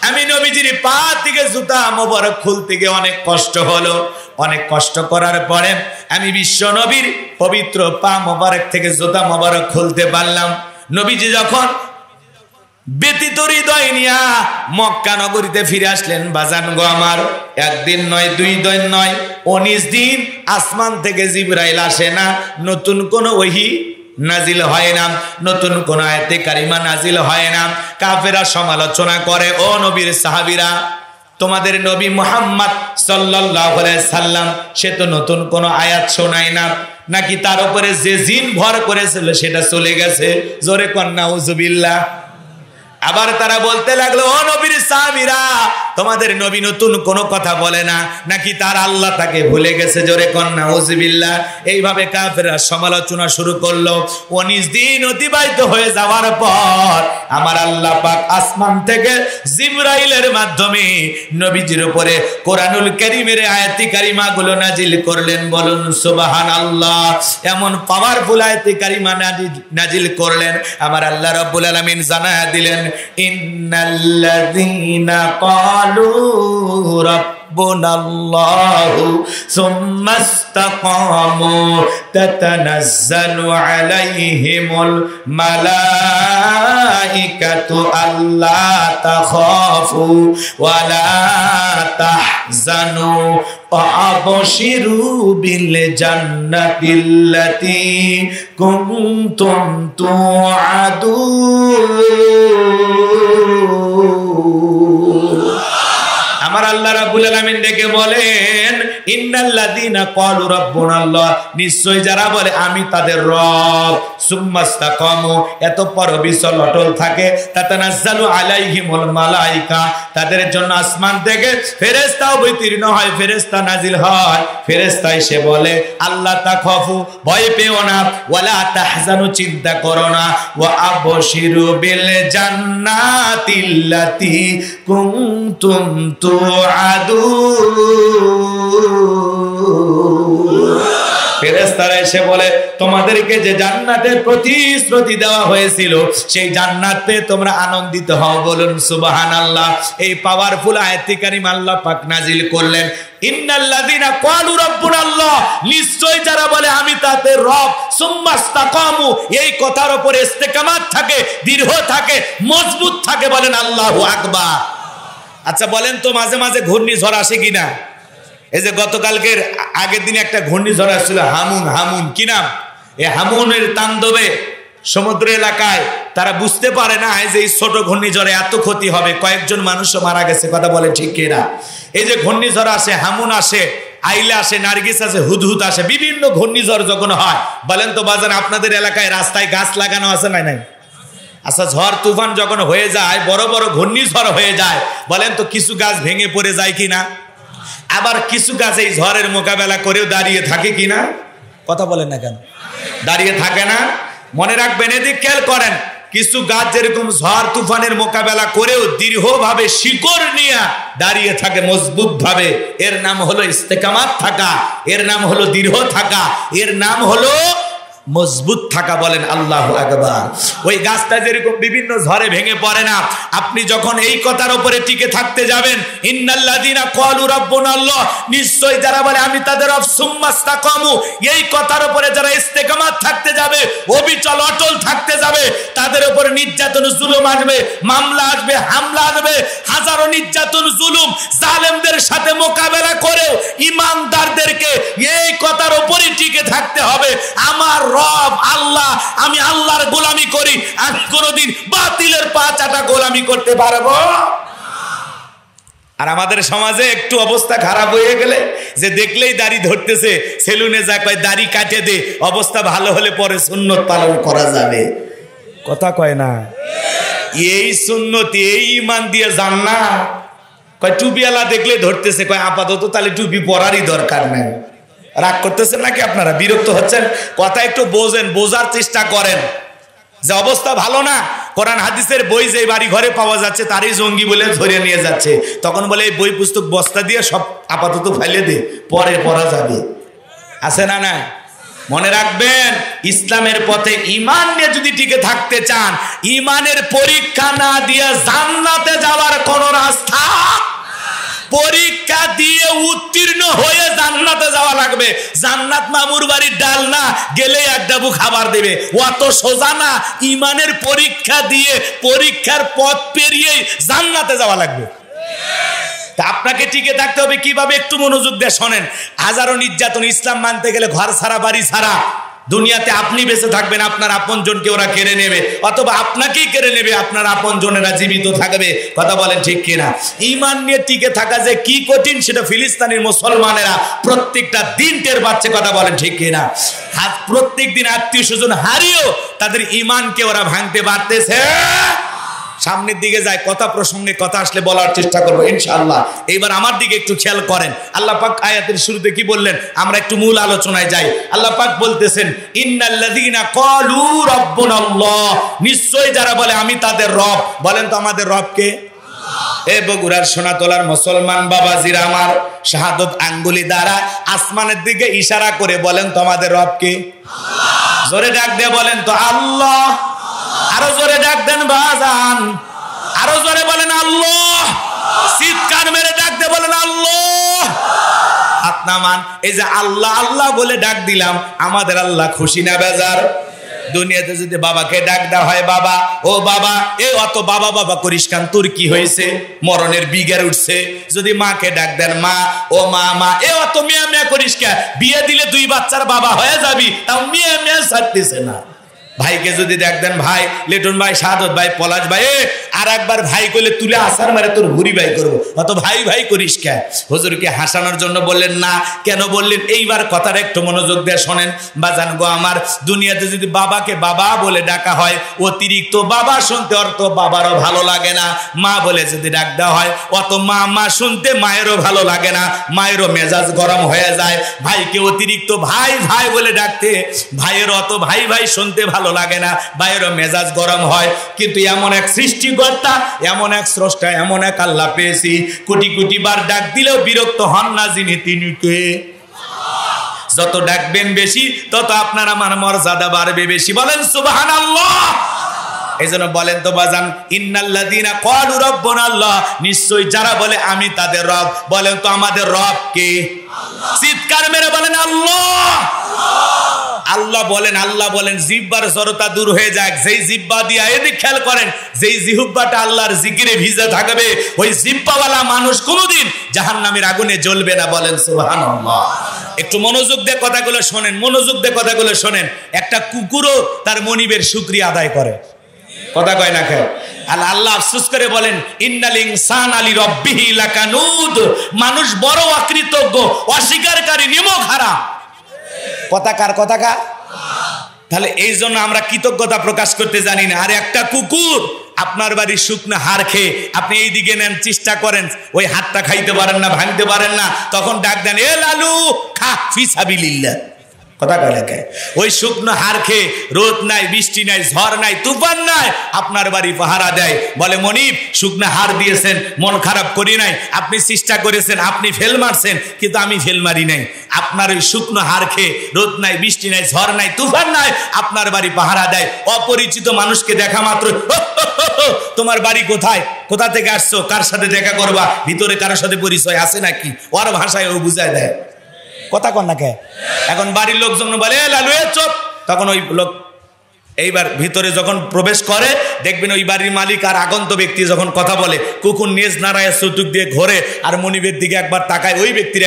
আমি নবীজির পা থেকে জুতা মোবারক খুলতে গিয়ে অনেক কষ্ট হলো। অনেক কষ্ট করার পরে আমি বিশ্ব নবীর পবিত্র পা মোবারক থেকে জুতা মোবারক খুলতে পারলাম। নবীজি যখন ব্যথিত হৃদয় নিয়া মক্কা নগরীতে ফিরে আসলেন বাজান গো আমার, একদিন নয়, দুই দিন নয়, 19 দিন আসমান থেকে জিবরাইল আসে না, নতুন কোন ওহী নাজিল হয় না, নতুন কোন আয়াতে কারিমা নাজিল হয় না। কাফেররা সমালোচনা করে, ও নবীর সাহাবীরা, তোমাদের নবী মুহাম্মদ সাল্লাল্লাহু আলাইহি সাল্লাম সে তো নতুন কোন আয়াত শোনায় না, নাকি তার উপরে যে জিন ভর করেছিল সেটা চলে গেছে? জোরে কন নাউজুবিল্লাহ। আবার তারা বলতে লাগলো, ও নবীর সাহাবীরা, তোমাদের নবী নতুন কোনো কথা বলে না, নাকি তার আল্লাহ তাকে ভুলে গেছে? জোরে কন নাউজুবিল্লাহ। এইভাবে কাফেররা সমালোচনা শুরু করলো। 19 দিন অতিবাহিত হয়ে যাওয়ার পর আমার আল্লাহ পাক আসমান থেকে জিবরাইলের মাধ্যমে নবীজির উপরে কোরআনুল কারীমের আয়াতে কারিমা গুলো নাজিল করলেন। বলুন সুবহানাল্লাহ। এমন পাওয়ারফুল আয়াতে কারিমা নাজিল করলেন, আমার আল্লাহ রাব্বুল আলামিন জানায়া দিলেন, ইন্নাল্লাযীনা ক্বালু রাব্বুনাল্লাহু সুম্মা ইসতাকামু তাতানাজ্জালু আলাইহিমুল মালাইকাতু আল্লা তাখাফু ওয়া লা তাহজানু ওয়া আবশিরু বিল জান্নাতিল্লাতী কুনতুম তুআদুন। আমার আল্লাহ রাব্বুল আলামিন ডেকে বলেন, ইন্নাল্লাযীনা ক্বালু রাব্বুনাল্লাহ, নিশ্চয় যারা বলে আমি তাদের রব, সুম্মা ইসতাকামু, এতপর বিচল অটল থাকে, তাতানাজ্জালু আলাইহিমুল মালাইকা, তাদের জন্য আসমান থেকে ফেরেশতা অবতীর্ণ হয়, ফেরেশতা নাজিল হয়। ফেরেশতা এসে বলে, আল্লাহ তাখাফু, ভয় পেও না, ওয়ালা তাহজানু, চিন্তা করো না, ওয়া আবশিরু বিল জান্নাতিল্লাতী কুনতুম ফেরেশতারা এসে বলে, তোমাদেরকে যে জান্নাতের প্রতিশ্রুতি দেওয়া হয়েছিল সেই জান্নাতে তোমরা আনন্দিত হও। বলুন সুবহানাল্লাহ। এই পাওয়ারফুল আয়াতে কারিমা আল্লাহ পাক নাজিল করলেন, ইন্নাল্লাযীনা ক্বালু রাব্বুনাল্লাহ, নিশ্চয় যারা বলে আমি তাদের রব, সুম্মা ইসতাকামু, এই কথার উপরে ইস্তেকামাত থাকে, দৃঢ় থাকে, মজবুত থাকে। বলেন আল্লাহু আকবার। আচ্ছা বলেন তো, মাঝে মাঝে ঘূর্ণিঝড় আসে কিনা? এই যে গতকালকের আগের দিনে একটা ঘূর্ণিঝড় আসছিল, হামুন, কি নাম? এই হামুনের তাণ্ডবে সমুদ্র এলাকায় তারা বুঝতে পারে না যে এই ছোট ঘূর্ণিঝড়ে এত ক্ষতি হবে, কয়েকজন মানুষও মারা গেছে। কথা বলে ঠিক কিনা? এই যে ঘূর্ণিঝড় আসে, হামুন আসে, আইলে আসে, নার্গিস আসে, হুদহুদ আসে, বিভিন্ন ঘূর্ণিঝড় যখন হয়, বলেন তো বাজান আপনাদের এলাকায় রাস্তায় গাছ লাগানো আছে না নাই? আচ্ছা, ঝড় তুফান যখন হয়ে যায়, বড় বড় ঘূর্ণিঝড় হয়ে যায়, বলেন তো কিছু গাছ ভেঙে পড়ে যায় কিনা? আবার কিছু গাছ এই ঝড়ের মোকাবেলা করেও দাঁড়িয়ে থাকে কিনা? কথা বলেন না কেন? দাঁড়িয়ে থাকে না। মনে রাখবেন, এদিক খেয়াল করেন, কিছু গাছ যেরকম ঝড় তুফানের মোকাবেলা করেও দৃঢ়ভাবে শিকড় নিয়ে দাঁড়িয়ে থাকে মজবুত ভাবে, এর নাম হলো ইস্তেকামাত থাকা, এর নাম হলো দৃঢ় থাকা, এর নাম হলো মজবুত থাকা। বলেন আল্লাহু আকবার। ওই গাছটা যেরকম বিভিন্ন ঝড়ে ভেঙে পড়ে না, আপনি যখন এই কথার উপরে টিকে থাকতে যাবেন, ইন্নাল্লাযীনা ক্বালু রাব্বুনাল্লাহ, নিশ্চয়ই যারা বলে আমি তাদের রব, সুম্মাস্তাকামু, এই কথার উপরে যারা ইস্তেকামাত থাকতে যাবে, অবিচল অটল থাকতে যাবে, তাদের উপরে নির্যাতন জুলুম আসবে, মামলা আসবে, হামলা আসবে, হাজারো নির্যাতন জুলুম জালেমদের সাথে মোকাবেলা করেও ইমানদারদেরকে এই কথার উপরে টিকে থাকতে হবে, আমার রব আল্লাহ, আমি আল্লাহর গোলামি করি, আমি কোনোদিন বাতিলের পা চাটা গোলামি করতে পারবো। আর আমাদের সমাজে একটু অবস্থা খারাপ হয়ে গেলে, যে দেখলেই দাড়ি ধরতেছে, সেলুনে যা কয় দাড়ি কাটে দে, অবস্থা ভালো হলে পরে সুন্নত পালন করা যাবে। কথা কয় না? এই সুন্নত, এই ইমান দিয়ে যান না। কয় টুপিওয়ালা দেখলে ধরতেছে, কয় আপাতত তাহলে টুপি পরারই দরকার নেই। রাগ করতেছেন নাকি আপনারা? বিরক্ত হচ্ছেন? কথা একটু বোঝেন, বোঝার চেষ্টা করেন যে অবস্থা ভালো না। কোরআন হাদিসের বই যে বাড়ি ঘরে পাওয়া যাচ্ছে তারই জঙ্গি বলে ধরে নিয়ে যাচ্ছে, তখন বলে এই বই পুস্তক বস্তা দিয়ে সব আপাতত ফেলে দে, পরে পড়া যাবে। আছে না? না, মনে রাখবেন, ইসলামের পথে ঈমান নিয়ে যদি টিকে থাকতে চান, ঈমানের পরীক্ষা না দিয়ে জান্নাতে যাওয়ার কোন রাস্তা, পরীক্ষা দিয়ে উত্তীর্ণ হয়ে জান্নাতে যাওয়া লাগবে। জান্নাত মামুর বাড়ির ডাল না, গেলে এক ডাবু খাবার দেবে, অত সোজা না। ঈমানের পরীক্ষা দিয়ে, পরীক্ষার পথ পেরিয়ে জান্নাতে যাওয়া লাগবে। তা আপনাকে টিকে থাকতে হবে কিভাবে? একটু মনোযোগ দিয়ে শোনেন। হাজারো নির্যাতন, ইসলাম মানতে গেলে ঘর ছাড়া, বাড়ি ছাড়া, দুনিয়াতে আপনি বেঁচে থাকবেন, আপনার আপন জনকে ওরা কেড়ে নেবে, অথবা আপনাকেই কেড়ে নেবে, আপনার আপন জনেরা জীবিত থাকবে। কথা বলেন ঠিক কিনা? ঈমান নিয়ে টিকে থাকা যে কি কঠিন, সেটা ফিলিস্তিনের মুসলমানেরা প্রত্যেকটা দিন টের পাচ্ছে। কথা বলেন ঠিক কিনা? প্রত্যেক দিন আত্মীয় স্বজন হারিয়েও তাদের ঈমানকে ওরা ভাঙতে পারতেছে। সামনের দিকে যায়, কথা প্রসঙ্গে কথা আসলে বলার চেষ্টা করবো ইনশাআল্লাহ। এইবার আমার দিকে একটু খেয়াল করেন। আল্লাহ পাক আয়াতের শুরুতে কি বললেন? আমরা একটু মূল আলোচনায় যাই। আল্লাহ পাক বলতেছেন, ইন্নাল্লাযীনা ক্বালু রাব্বুনাল্লাহ, নিশ্চয়ই যারা বলে আমি তাদের রব। বলেন তো আমাদের রব কে? এ বগুড়ার সোনাতলার মুসলমান বাবাজিরা আমার, শাহাদত আঙ্গুলি দ্বারা আসমানের দিকে ইশারা করে বলেন তো আমাদের রব কে? জোরে ডাক দিয়ে বলেন তো আল্লাহ। আরো জোরে ডাক দেন বাজান, আরো জোরে বলেন আল্লাহ। চিৎকার মেরে ডাক দিয়ে বলেন আল্লাহ। হাত নামান। এই যে আল্লাহ আল্লাহ বলে ডাক দিলাম, আমাদের আল্লাহ খুশি না বেজার? দুনিয়াতে যদি বাবাকে ডাক দেওয়া হয়, বাবা, ও বাবা, এ অত বাবা বাবা করিস কেন, তোর কি হয়েছে? মরণের বিঘের উঠছে। যদি মাকে ডাক দেন, মা, ও মা, মা, এ অত মিয়া মিয়া করিস কেন, বিয়ে দিলে 2 বাচ্চার বাবা হয়ে যাবি, তাও মিয়া মিয়া ছাড়তেছে না। ভাইকে যদি ডাক দেন, ভাই, লিটন ভাই, শাহাদত ভাই, পলাশ ভাই, আর একবার ভাই কইলে তুলে আসার মারে তোর হুরি ভাই করবো, অত ভাই ভাই করিস কেন? হুজুরকে হাসানোর জন্য বললেন না। কেন বললেন? এইবার কথাটা একটু মনোযোগ দিয়ে শোনেন বাজান গো আমার। দুনিয়াতে যদি বাবাকে বাবা বলে ডাকা হয়, অতিরিক্ত বাবা শুনতে অর্থ বাবারও ভালো লাগে না। মা বলে যদি ডাক দেওয়া হয়, অত মা মা শুনতে মায়েরও ভালো লাগে না, মায়েরও মেজাজ গরম হয়ে যায়। ভাইকে অতিরিক্ত ভাই ভাই বলে ডাকতে ভাইয়ের অত ভাই ভাই শুনতে ভালো লাগে না, ভাইয়েরও মেজাজ গরম হয়। কিন্তু এমন এক সৃষ্টিকর্তা, এমন এক স্রষ্টা, এমন এক আল্লাহ পেয়েছি, কোটি কোটি বার ডাক দিলেও বিরক্ত হন না যিনি, তিনি কে? যত ডাকবেন বেশি, তত আপনার আমার মর্যাদা বাড়বে বেশি। বলেন সুবহানাল্লাহ। এই জন্য বলেন তো বাজান, ইন্নাল্লাযীনা ক্বালু রাব্বুনাল্লাহ, নিশ্চয়ই যারা বলে আমি তাদের রব। বলেন তো আমাদের রব কে? চিৎকার মেরে বলেন আল্লাহ। আল্লাহ বলেন, আল্লাহ বলেন, জিহ্বার জড়তা দূর হয়ে যাক। যেই জিহ্বা দিয়া, এদিক খেয়াল করেন, যেই জিহ্বাটা আল্লাহর জিকিরে ভিজে থাকবে, ওই জিহ্বাওয়ালা মানুষ কোনোদিন জাহান্নামের আগুনে জ্বলবে না। বলেন সুবহানাল্লাহ। একটু মনোযোগ দিয়ে কথাগুলো শোনেন, মনোযোগ দিয়ে কথাগুলো শোনেন। একটা কুকুরও তার মনিবের শুকরিয়া আদায় করে। কথা কয় না? আল্লাহ আফসোস করে বলেন ইন্নাল ইনসানা লিরাব্বিহি লাকানুদ, মানুষ বড় অকৃতজ্ঞ, অস্বীকারী, নিমক হারাম। কথাকার তাহলে এই জন্য আমরা কৃতজ্ঞতা প্রকাশ করতে জানি না। আর একটা কুকুর আপনার বাড়ির শুকনো হাড় খেয়ে আপনি এই দিকে নেন, চেষ্টা করেন, ওই হাতটা খাইতে পারেন না, ভাঙতে পারেন না, তখন ডাক দেন এ লালু খা ফিসাবিলিল্লাহ। কথা কয় লেখে ওই শুকনো হাড় খেয়ে রোদ নাই, বৃষ্টি নাই, ঝড় নাই, তুফান নাই, আপনার বাড়ি পাহারা দেয়, বলে মনিব শুকনো হাড় দিয়েছেন, মন খারাপ করি নাই, আপনি চেষ্টা করেছেন, আপনি ফেল মারছেন, কিন্তু আমি ফেল মারি নাই। আপনার ওই শুকনো হাড় খেয়ে রোদ নাই, বৃষ্টি নাই, ঝড় নাই, তুফান নাই, আপনার বাড়ি পাহারা দেয়। অপরিচিত মানুষকে দেখা মাত্র তোমার বাড়ি কোথায়, কোথা থেকে আসছো, কার সাথে দেখা করবা, ভিতরে কারোর সাথে পরিচয় আছে নাকি, ওর ভাষায় ও বুঝায় দেয়। কথা কন না কে? এখন বাড়ির লোক যখন বলে লালু চুপ, তখন ওই লোক এইবার ভিতরে যখন প্রবেশ করে দেখবেন ওই বাড়ির মালিক আর আগন্ত ব্যক্তি যখন কথা বলে, কুকুর নেজ নাড়ায় চতুর্দিক দিয়ে ঘোরে আর মনিবের দিকে একবার তাকায়, ওই ব্যক্তির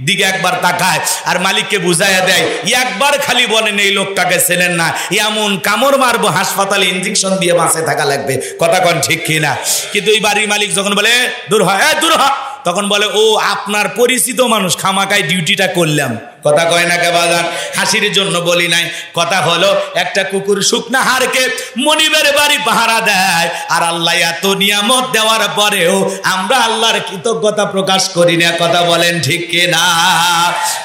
দিকে একবার তাকায় আর মালিককে বুঝাইয়া দেয়, একবার খালি বলেন এই লোকটাকে চেনেন না, এমন কামড় মারবো হাসপাতালে ইঞ্জেকশন দিয়ে বাঁচে থাকা লাগবে। কথা কন ঠিক কিনা? কিন্তু ওই বাড়ির মালিক যখন বলে দূর হয়, দূর হ, তখন বলে ও আপনার পরিচিত মানুষ, খামাকায় ডিউটিটা করলাম। কথা কয় না কে বাজান? হাসির জন্য বলি নাই। কথা হলো একটা কুকুর শুকনা হাড়কে মনিবের বাড়ি পাহারা দেয়, আর আল্লাহ এত নিয়ামত দেওয়ার পরেও আমরা আল্লাহর কৃতজ্ঞতা প্রকাশ করি না। কথা বলেন ঠিক কিনা?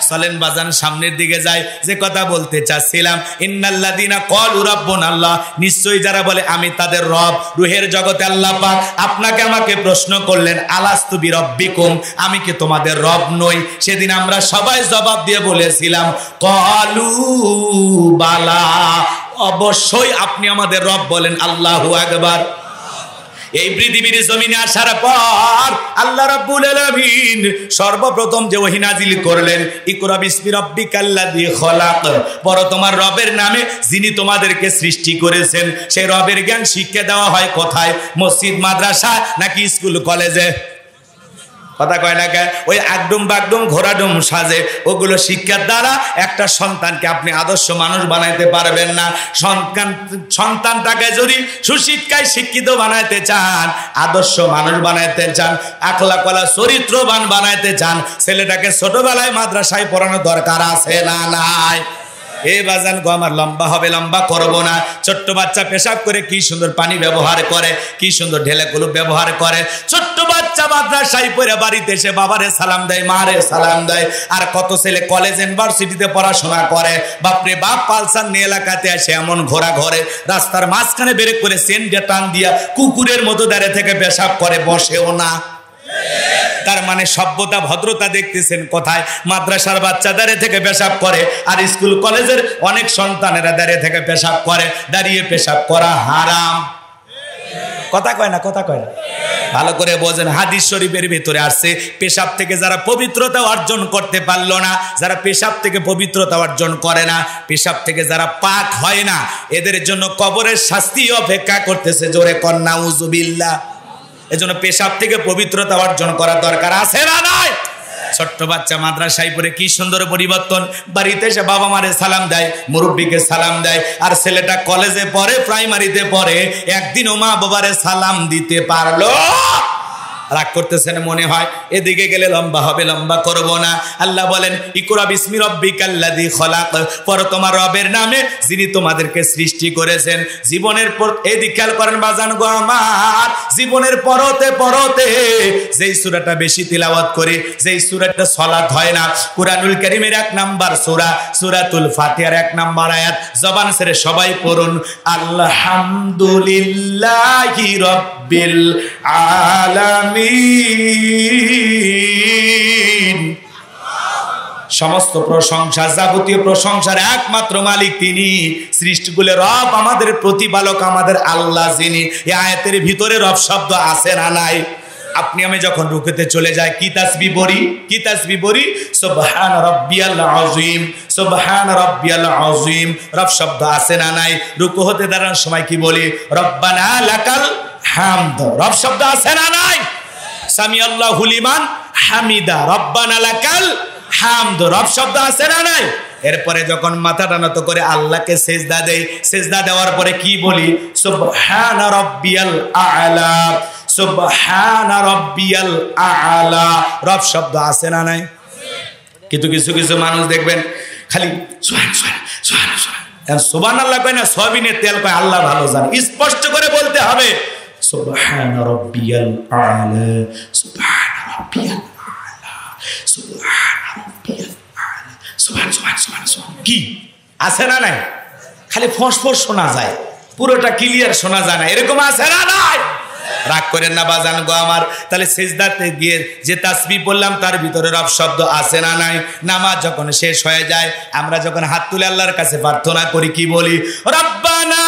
চলেন বাজান সামনের দিকে যাই। যে কথা বলতে চাচ্ছিলাম, ইন্নাল্লাযীনা ক্বালু রাব্বুনাল্লাহ, নিশ্চয়ই যারা বলে আমি তাদের রব, রুহের জগতে আল্লাহ পাক আপনাকে আমাকে প্রশ্ন করলেন আলাস্তু বিরাব্বিকুম, আমি কি তোমাদের রব নই? সেদিন আমরা সবাই জবাব দিয়ে বলেছিলাম ক্বালু বালা, অবশ্যই আপনি আমাদের রব। বলেন আল্লাহু আকবার। এই পৃথিবীর জমিনে আসার পর আল্লাহ রাব্বুল আলামিন সর্বপ্রথম যে ওহী নাজিল করলেন, ইকরা বিসমি রাব্বিকাল্লাযী খলাক, পড়ো তোমার রবের নামে যিনি তোমাদেরকে সৃষ্টি করেছেন। সেই রবের জ্ঞান শিক্ষা দেওয়া হয় কোথায়? মসজিদ, মাদ্রাসা নাকি স্কুল কলেজে? কথা কয় না কে? ওই একদম বাগডুম ঘোড়াডুম সাজে ওগুলো শিক্ষার দ্বারা একটা সন্তানকে আপনি আদর্শ মানুষ বানাইতে পারবেন না। সন্তানটাকে যদি সুশিক্ষায় শিক্ষিত বানাইতে চান, আদর্শ মানুষ বানাইতে চান, আখলাকওয়ালা চরিত্রবান বানাইতে চান, ছেলেটাকে ছোটবেলায় মাদ্রাসায় পড়ানোর দরকার আছে না নাই? এই বাজান গো আমার লম্বা হবে, লম্বা করব না। ছোট্ট বাচ্চা পেশাব করে কি সুন্দর পানি ব্যবহার করে, কি সুন্দর ঢেলে কুলুপ ব্যবহার করে। ছোট্ট বাচ্চা মাদ্রাসায় পড়ে বাড়িতে এসে বাবারে সালাম দেয়, মারে সালাম দেয়। আর কত ছেলে কলেজ ইউনিভার্সিটিতে পড়াশোনা করে, বাপরে বাপ পালসার নিয়ে এলাকাতে আসে এমন ঘোরা ঘরে, রাস্তার মাঝখানে বের করে সেন্টে টান দিয়া কুকুরের মতো দাঁড়িয়ে থেকে পেশাব করে, বসেও না। তার মানে সভ্যতা ভদ্রতা দেখতেছেন কোথায়? মাদ্রাসার বাচ্চা দাঁড়িয়ে থেকে পেশাব করে, আর স্কুল কলেজের অনেক সন্তানেরা দাঁড়িয়ে থেকে পেশাব করে। দাঁড়িয়ে পেশাব করা হারাম। কথা কয় না? কথা কয় না? ভালো করে বোঝেন। হাদিস শরীফের ভিতরে আসছে, পেশাব থেকে যারা পবিত্রতা অর্জন করতে পারলো না, যারা পেশাব থেকে পবিত্রতা অর্জন করে না, পেশাব থেকে যারা পাক হয় না, এদের জন্য কবরের শাস্তি অপেক্ষা করতেছে। জোরে কন্যা উযুবিল্লাহ। এজন্য পেশাব থেকে পবিত্রতা অর্জন করার দরকার আছে না নাই? ছোট্ট বাচ্চা মাদ্রাসায় পড়ে কি সুন্দর পরিবর্তন, বাড়িতে এসে বাবা মারে সালাম দেয়, মুরব্বীকে সালাম দেয়। আর ছেলেটা কলেজে পড়ে, প্রাইমারিতে পড়ে, একদিনও মা বাবারে সালাম দিতে পারলো? রাগ করতেছেন মনে হয়। এদিকে গেলে লম্বা হবে, লম্বা করব না। আল্লাহ বলেন ইকরা বিসমি রাব্বিকাল্লাযী খলাক, পড়ো তোমার রবের নামে যিনি তোমাদেরকে সৃষ্টি করেছেন। জীবনের পর এদিকে খেয়াল করেন বাজান গো আমার, জীবনের পরতে পরতে যেই সূরাটা বেশি তিলাওয়াত করি, যেই সূরাটা সালাত হয় না, কুরআনুল কারীমের 1 নাম্বার সূরা সূরাতুল ফাতিহার 1 নাম্বার আয়াত, জবান ছেড়ে সবাই পড়ুন আলহামদুলিল্লাহি রাব্বিল আলামিন। সমস্ত প্রশংসা, যাবতীয় প্রশংসার একমাত্র মালিক তিনি, সৃষ্টিকুলের রব, আমাদের প্রতিপালক, আমাদের আল্লাহ যিনি। এই আয়াতের ভিতরে রব শব্দ আছে না নাই? আপনি আমি যখন রুকুতে চলে যাই কি তাসবিহ পড়ি? কি তাসবিহ পড়ি? সুবহান রাব্বিয়াল আযীম, সুবহান রাব্বিয়াল আযীম। রব শব্দ আছে না নাই? রুকু হতে দাঁড়ানোর সময় কি বলি? রব্বানা লাকাল হামদ। রব শব্দ আছে না নাই? সামিআল্লাহু লিমান হামিদা, রব্বানা লাকাল হামদ। রব শব্দ আছে না নাই? এরপরে যখন মাথাটা নত করে আল্লাহকে সেজদা দেই, সেজদা দেওয়ার পরে কি বলি? সুবহানা রাব্বিয়াল আ'লা, সুবহানা রাব্বিয়াল আ'লা। রব শব্দ আছে না নাই? কিন্তু কিছু কিছু মানুষ দেখবেন খালি সুবহানাল্লাহ কয় না, সয়াবিনের তেল কয়, আল্লাহ ভালো জানে। স্পষ্ট করে বলতে হবে সুবহানা রাব্বিয়াল আ'লা, সুবহানা রাব্বিয়াল আ'লা, সুবহানা রাব্বিয়াল আ'লা, সুবহান সুবহান সুবহান সুবহান। কি আছে না নাই? খালি ফসফস শোনা যায়, পুরোটা ক্লিয়ার শোনা যায় না, এরকম আছে না নাই? রাগ করেন না বাজান গো আমার। তাহলে সিজদাতে গিয়ে যে তাসবিহ বললাম তার ভিতরে রব শব্দ আছে না নাই? নামাজ যখন শেষ হয়ে যায়, আমরা যখন হাত তুলে আল্লাহর কাছে প্রার্থনা করি কি বলি? রব্বানা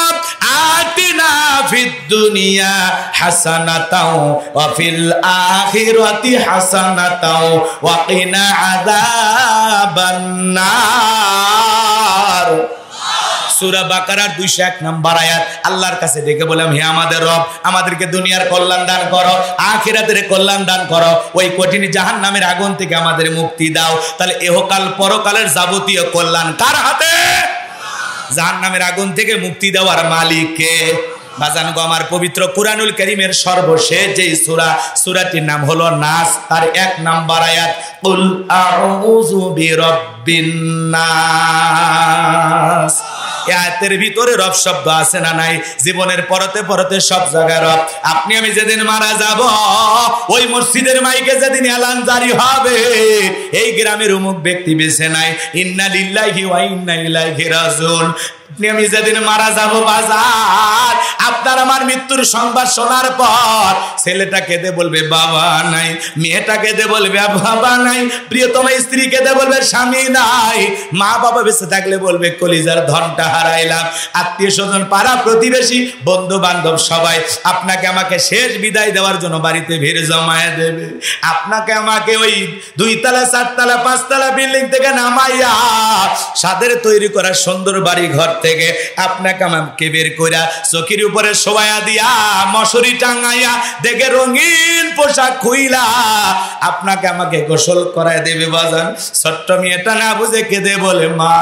আতিনা ফিদ দুনিয়া হাসানাতাও ওয়া ফিল আখিরাতি হাসানাতাও ওয়া কিনা আযাবান নার। সূরা বাকারার 201 নম্বর আয়াত। আল্লাহর কাছে ডেকে বললাম, হে আমাদের রব, আমাদেরকে দুনিয়ার কল্যাণ দান করো, আখিরাতের কল্যাণ দান করো, ওই কঠিন জাহান্নামের আগুন থেকে আমাদের মুক্তি দাও। তাহলে এহকাল পরকালের যাবতীয় কল্যাণ কার হাতে? জাহান্নামের আগুন থেকে মুক্তি দেওয়ার মালিক কে? বাজান গো আমার, পবিত্র কুরআনুল কারীমের সর্বশেষ যেই সূরা, সূরাটির নাম হলো নাস, তার 1 নম্বর আয়াত, কুল আউযু বিরাব্বিন নাস। এই আয়াতের ভিতরে রব শব্দ আছে না নাই? জীবনের পরতে পরতে সব জায়গায় রব। আপনি আমি যেদিন মারা যাব, ওই মসজিদের মাইকে যেদিন এলান জারি হবে, এই গ্রামের অমুক ব্যক্তি বেঁচে নাই, ইন্না লিল্লাহি ওয়া ইন্না ইলাইহি রাজিউন। আপনি আমি যেদিন মারা যাব বাজার, আপনার আমার মৃত্যুর সংবাদ শোনার পর ছেলেটা কেঁদে বলবে বাবা নাই, মেয়েটা কেঁদে বলবে বাবা নাই, প্রিয়তম স্ত্রী কেঁদে বলবে স্বামী নাই, মা বাবা বেঁচে থাকলে বলবে কলিজার ধনটা হারাইলাম। আত্মীয় স্বজন, পাড়া প্রতিবেশী, বন্ধু বান্ধব সবাই আপনাকে আমাকে শেষ বিদায় দেওয়ার জন্য বাড়িতে ভিড় জমায়ে দেবে। আপনাকে আমাকে ওই 2 তলা 4 তলা 5 তলা বিল্ডিং থেকে নামাইয়া সাদের তৈরি করা সুন্দর বাড়ি ঘর থেকে আপনাকে আমাকে বের কইরা চকির উপরে শোয়া দিয়া মশারি টাঙাইয়া দেখে রঙিন পোশাক খুইলা আপনাকে আমাকে গোসল করায় দেবে বাজান। ছোট্ট মেয়েটা না বুঝে কেঁদে বলে মা,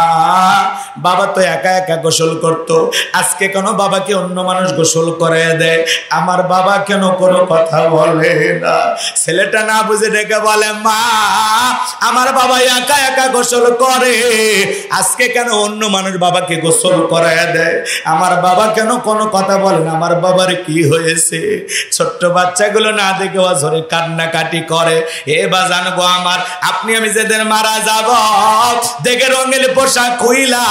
বাবা তো একা একা গোসল করতো, আজকে কেন বাবাকে অন্য মানুষ গোসল করায় দেয়? আমার বাবা কেন কোনো কথা বলে না? ছেলেটা না বুঝে ডেকে বলে মা, আমার বাবা একা একা গোসল করে, আজকে কেন অন্য মানুষ বাবাকে গোসল করায় দেয়? আমার বাবা কেন কোনো কথা বলে না? আমার বাবার কি হয়েছে? ছোট্ট বাচ্চাগুলো না দেখে অঝরে কান্নাকাটি করে। এ বাজান গো আমার, আপনি আমি যেদিন মারা যাব, দেখে রঙিন পোশাক খুইলা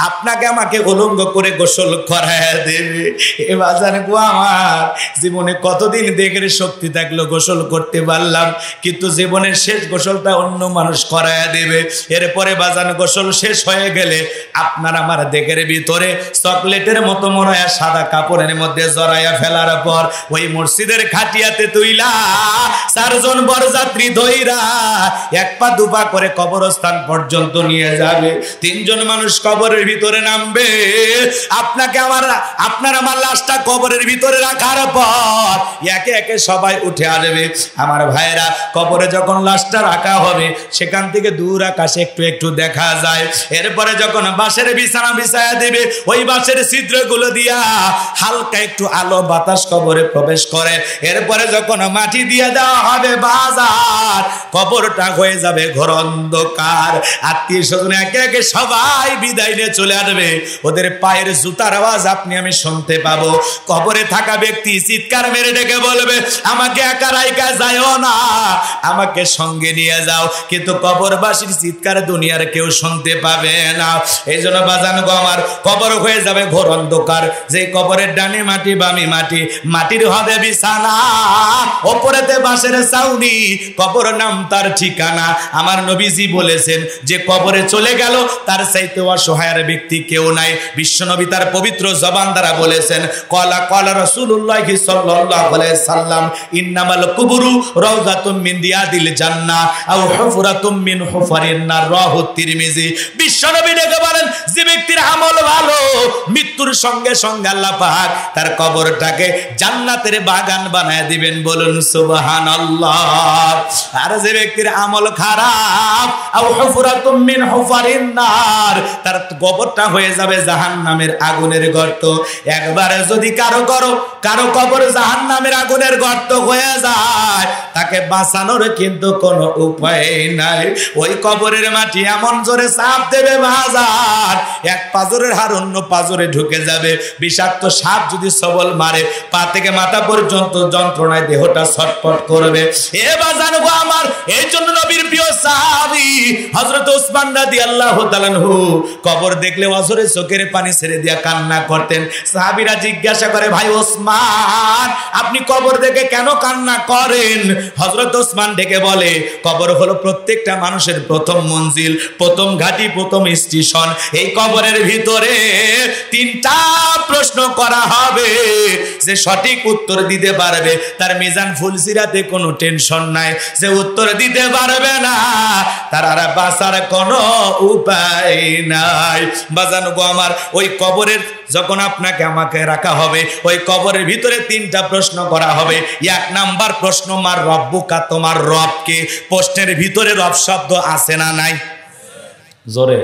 আপনাকে আমাকে উলঙ্গ করে গোসল করায় দেবে। এ বাজান গো আমার, জীবনে কতদিন দেখে শক্তি থাকলো গোসল করতে পারলাম, কিন্তু জীবনের শেষ গোসলটা অন্য মানুষ করায় দেবে। এরপরে বাজান গোসল শেষ হয়ে গেলে আপনার আমার দেখের ভিতরে চকলেটের মতো মনে হয় সাদা কাপড়ের মধ্যে জড়াইয়া ফেলার পর ওই মসজিদের খাটিয়াতে তুইলা 4 জন বরযাত্রী ধইরা 1 পা 2 পা করে কবরস্থান পর্যন্ত নিয়ে যাবে। 3 জন মানুষ কবরের ভিতরে নামবে। আপনাকে আপনার আমার লাশটা কবরের ভিতরে রাখার পর একে একে সবাই উঠে আসবে। আমার ভাইরা, কবরে যখন লাশটা রাখা হবে, সেখান থেকে দূর আকাশে একটু একটু দেখা যায়। এরপরে যখন বাঁশের বিছানা বিছায়া দেবে, ওই বাঁশের ছিদ্রগুলো দিয়া হালকা একটু আলো বাতাস কবরে প্রবেশ করে। এরপরে যখন মাটি দিয়ে দেওয়া হবে বাজার, কবরটা হয়ে যাবে ঘোর অন্ধকার। আত্মীয় স্বজন একে একে সবাই বিদায় নিয়ে চলে আসবে। ওদের পায়ের জুতার আওয়াজ আপনি আমি শুনতে পাবো। কবরে থাকা ব্যক্তি চিৎকার মেরে ডেকে বলবে আমাকে একা রাইকা যাও না, আমাকে সঙ্গে নিয়ে যাও। কিন্তু কবরবাসীর চিৎকার দুনিয়ার কেউ শুনতে পাবে না। এই জন্য বাজান গো আমার, কবর হয়ে যাবে ঘোর অন্ধকার। যে কবরের ডানে মাটি বামে মাটি, মাটির হবে বিছানা, ওপরেতে বাঁশের ছাউনি, কবর নাম তার ঠিকানা। আমার নবীজি বলেছেন যে কবরে চলে গেল তার চাইতে অসহায় ব্যক্তি কেউ নাই। বিশ্বনবী তার পবিত্র জবান দ্বারা বলেছেন, কলা কলা রাসূলুল্লাহ সাল্লাল্লাহু আলাইহি সাল্লাম, ইন্নামাল কুবুরু রাউযাতুম মিন রিয়াদিল জান্নাহ আও হুফরাতুম মিন হুফারিন নার। রাহু তিরমিজি। বিশ্বনবী ডেকে বলেন, যে ব্যক্তির আমল ভালো, মৃত্যুর সঙ্গে সঙ্গে আল্লাহ পাক তার কবরটাকে জান্নাতের বাগান বানায় দিবেন। বলুন সুবহানাল্লাহ। আর যে ব্যক্তির আমল খারাপ, আও হুফরাতুম মিন হুফারিন নার, তার কবরটা হয়ে যাবে জাহান্নামের আগুনের গর্ত। একবারে যদি কারো কবর জাহান্নামের আগুনের গর্ত হয়ে যায়, তাকে বাঁচানোর কিন্তু কোনো উপায় নাই। ওই কবরের মাটি এমন জোরে চাপ দেবে বাজার, এক পাজরের হাড় অন্য পাজরে ঢুকে যাবে। বিষাক্ত সাপ যদি সবল মারে, পা থেকে মাথা পর্যন্ত যন্ত্রণায় দেহটা ছটফট করবে। এ বাজান গো আমার, এই জন্য নবীর প্রিয় সাহাবী হযরত ওসমান রাদিয়াল্লাহু তাআলা আনহু কবর দেখলে অঝরে চোখের পানি ছেড়ে দিয়া কান্না করতেন। সাহাবীরা জিজ্ঞাসা করে, ভাই ওসমান, আপনি কবর দেখে কেন কান্না করেন? হযরত ওসমান ডেকে বলে, কবর হলো প্রত্যেকটা মানুষের প্রথম মঞ্জিল, প্রথম ঘাঁটি, প্রথম স্টেশন। এই কবরের ভিতরে 3টা প্রশ্ন করা হবে। যে সঠিক উত্তর দিতে পারবে তার মিজান ফুলসিরাতে কোনো টেনশন নাই। যে উত্তর দিতে পারবে না তার আর বাঁচার কোনো উপায় নাই। বাজানো গো আমার, ওই কবরের যখন আপনাকে আমাকে রাখা হবে, ওই কবরের ভিতরে 3টা প্রশ্ন করা হবে। 1 নাম্বার প্রশ্ন, মার রব্বুকা, তোমার রবকে। প্রশ্নের ভিতরে রব শব্দ আছে না নাই? জোরে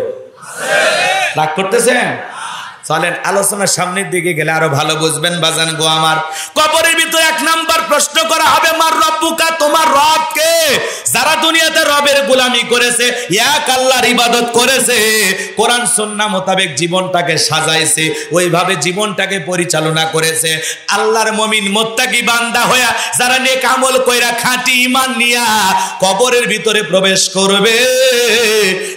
রাগ করতেছেন? চলেন আলোচনার সামনের দিকে গেলে আরো ভালো বুঝবেন। বাজান গো আমার, কবরের ভিতরে 1 নাম্বার প্রশ্ন করা হবে, মার রব্বুকা, তোমার রবকে। যারা দুনিয়াতে রবের গোলামি করেছে, এক আল্লাহর ইবাদত করেছে, কোরআন সুন্নাহ মোতাবেক জীবনটাকে সাজাইছে, ওইভাবে জীবনটাকে পরিচালনা করেছে, আল্লাহর মুমিন মুত্তাকি বান্দা হইয়া যারা নেক আমল কইরা খাঁটি ঈমান নিয়া কবরের ভিতরে প্রবেশ করবে,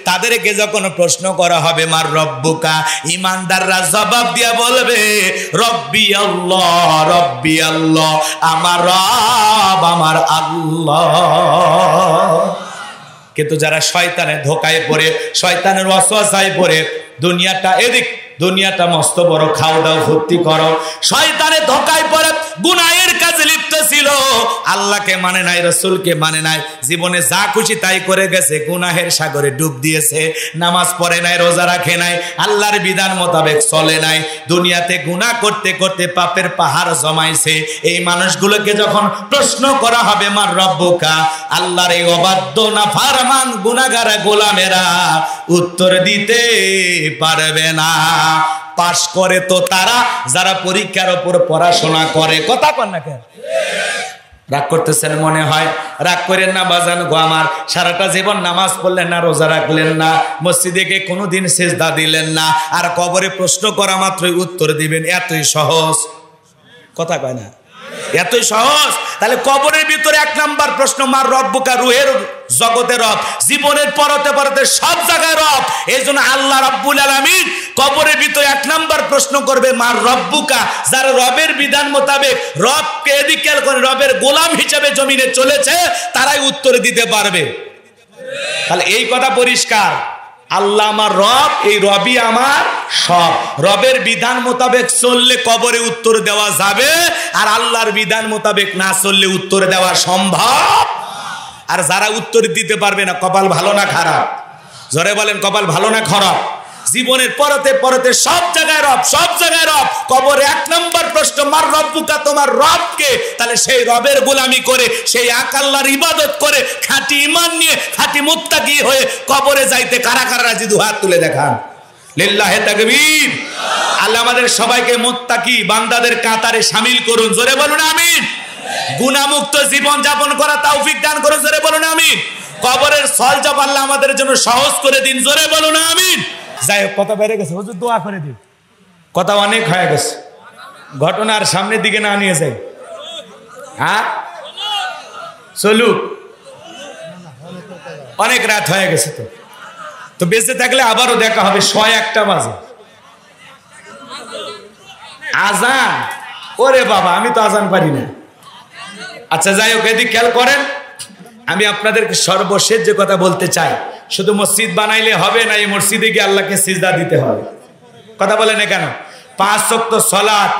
তাদেরকে যখন প্রশ্ন করা হবে মার রব্বুকা, ঈমানদাররা জবাব দিয়া বলবে রব্বি আল্লাহ, রব্বি আল্লাহ, আমার রব আমার আল্লাহ। কিন্তু যারা শয়তানের ধোকায় পড়ে, শয়তানের ওয়াসওয়াসায় পড়ে, দুনিয়াটা এদিক, দুনিয়াটা মস্ত বড়, খাও দাও ভর্তি করো, শয়তানের ধোকায় পড়ে গুনাহের কাজে লিপ্ত ছিল, আল্লাহকে মানে নাই, রাসূলকে মানে নাই, জীবনে যা খুশি তাই করে গেছে, গুনাহের সাগরে ডুব দিয়েছে, নামাজ পড়ে নাই, রোজা রাখে নাই, আল্লাহর বিধান মোতাবেক চলে নাই, দুনিয়াতে গুনাহ করতে করতে পাপের পাহাড় জমাইছে। এই মানুষগুলোকে যখন প্রশ্ন করা হবে মার রব্বুকা, আল্লাহর এই অবাধ্য নাফরমান গুনাহগার গোলামেরা উত্তর দিতে পারবে না। পাশ করে তো তারা যারা পরীক্ষার উপর পড়াশোনা করে। কথা কন না কেন? রাগ করতেছেন মনে হয়? রাগ করেন না বাজান গো আমার। সারাটা জীবন নামাজ পড়লেন না, রোজা রাখলেন না, মসজিদে গিয়ে কোনোদিন সিজদা দিলেন না, আর কবরে প্রশ্ন করা মাত্রই উত্তর দিবেন, এতই সহজ? কথা কয় না? এতই সহজ? তাহলে কবরের ভিতরে 1 নাম্বার প্রশ্ন মার রব্বুকা, রুহের জগতে রব, জীবনের পরতে পরতে সব জায়গায় রব। এই জন্য আল্লাহ রাব্বুল আলামিন কবরের ভিতরে 1 নাম্বার প্রশ্ন করবে মার রব্বুকা। যারা রবের বিধান মোতাবেক রবকে এদিকে করে রবের গোলাম হিসেবে জমিনে চলেছে, তারাই উত্তর দিতে পারবে। তাহলে এই কথা পরিষ্কার, আল্লাহ আমার রব, এই রবই আমার সব। রবের বিধান মোতাবেক চললে কবরে উত্তর দেওয়া যাবে, আর আল্লাহর বিধান মোতাবেক না চললে উত্তর দেওয়া সম্ভব। আর যারা উত্তর দিতে পারবে না, কপাল ভালো না খারাপ? জোরে বলেন, কপাল ভালো না খারাপ? জীবনের পরতে পরতে সব জায়গায় রব, সব জায়গায় রব। কবরে 1 নাম্বার প্রশ্ন মার রব্বুকা, তোমার রবকে। তাহলে সেই রবের গোলামি করে, সেই এক আল্লাহর ইবাদত করে, খাঁটি ঈমান নিয়ে, খাঁটি মুত্তাকি হয়ে কবরে যাইতে কারা কারা রাজি? দু হাত তুলে দেখান। লিল্লাহি তাকবীর। আল্লাহ আমাদের সবাইকে মুত্তাকি বান্দাদের কাতারে শামিল করুন। জোরে বলুন আমিন। গুনাহমুক্ত জীবন যাপন করা তৌফিক দান করুন। জোরে বলুন আমিন। কবরের সওয়ালটা আল্লাহ আমাদের জন্য সহজ করে দিন। জোরে বলুন আমিন। যাই হোক, কথা বেড়ে গেছে, হুজুর দোয়া করে দিন। কথা অনেক হয়ে গেছে, ঘটনার সামনের দিকে না নিয়ে যাই। হ্যাঁ চলুক, অনেক রাত হয়ে গেছে। তো বেঁচে থাকলে আবারও দেখা হবে 1:01 বাজে। আজান? ওরে বাবা, আমি তো আজান পারি না। আচ্ছা যাই হোক, এদিকে খেয়াল করেন, আমি আপনাদেরকে সর্বশেষ যে কথা বলতে চাই, শুধু মসজিদ বানাইলে হবে না, এই মসজিদে গিয়ে আল্লাহকে সিজদা দিতে হবে। কথা বলেন না কেন? 5 ওয়াক্ত সালাত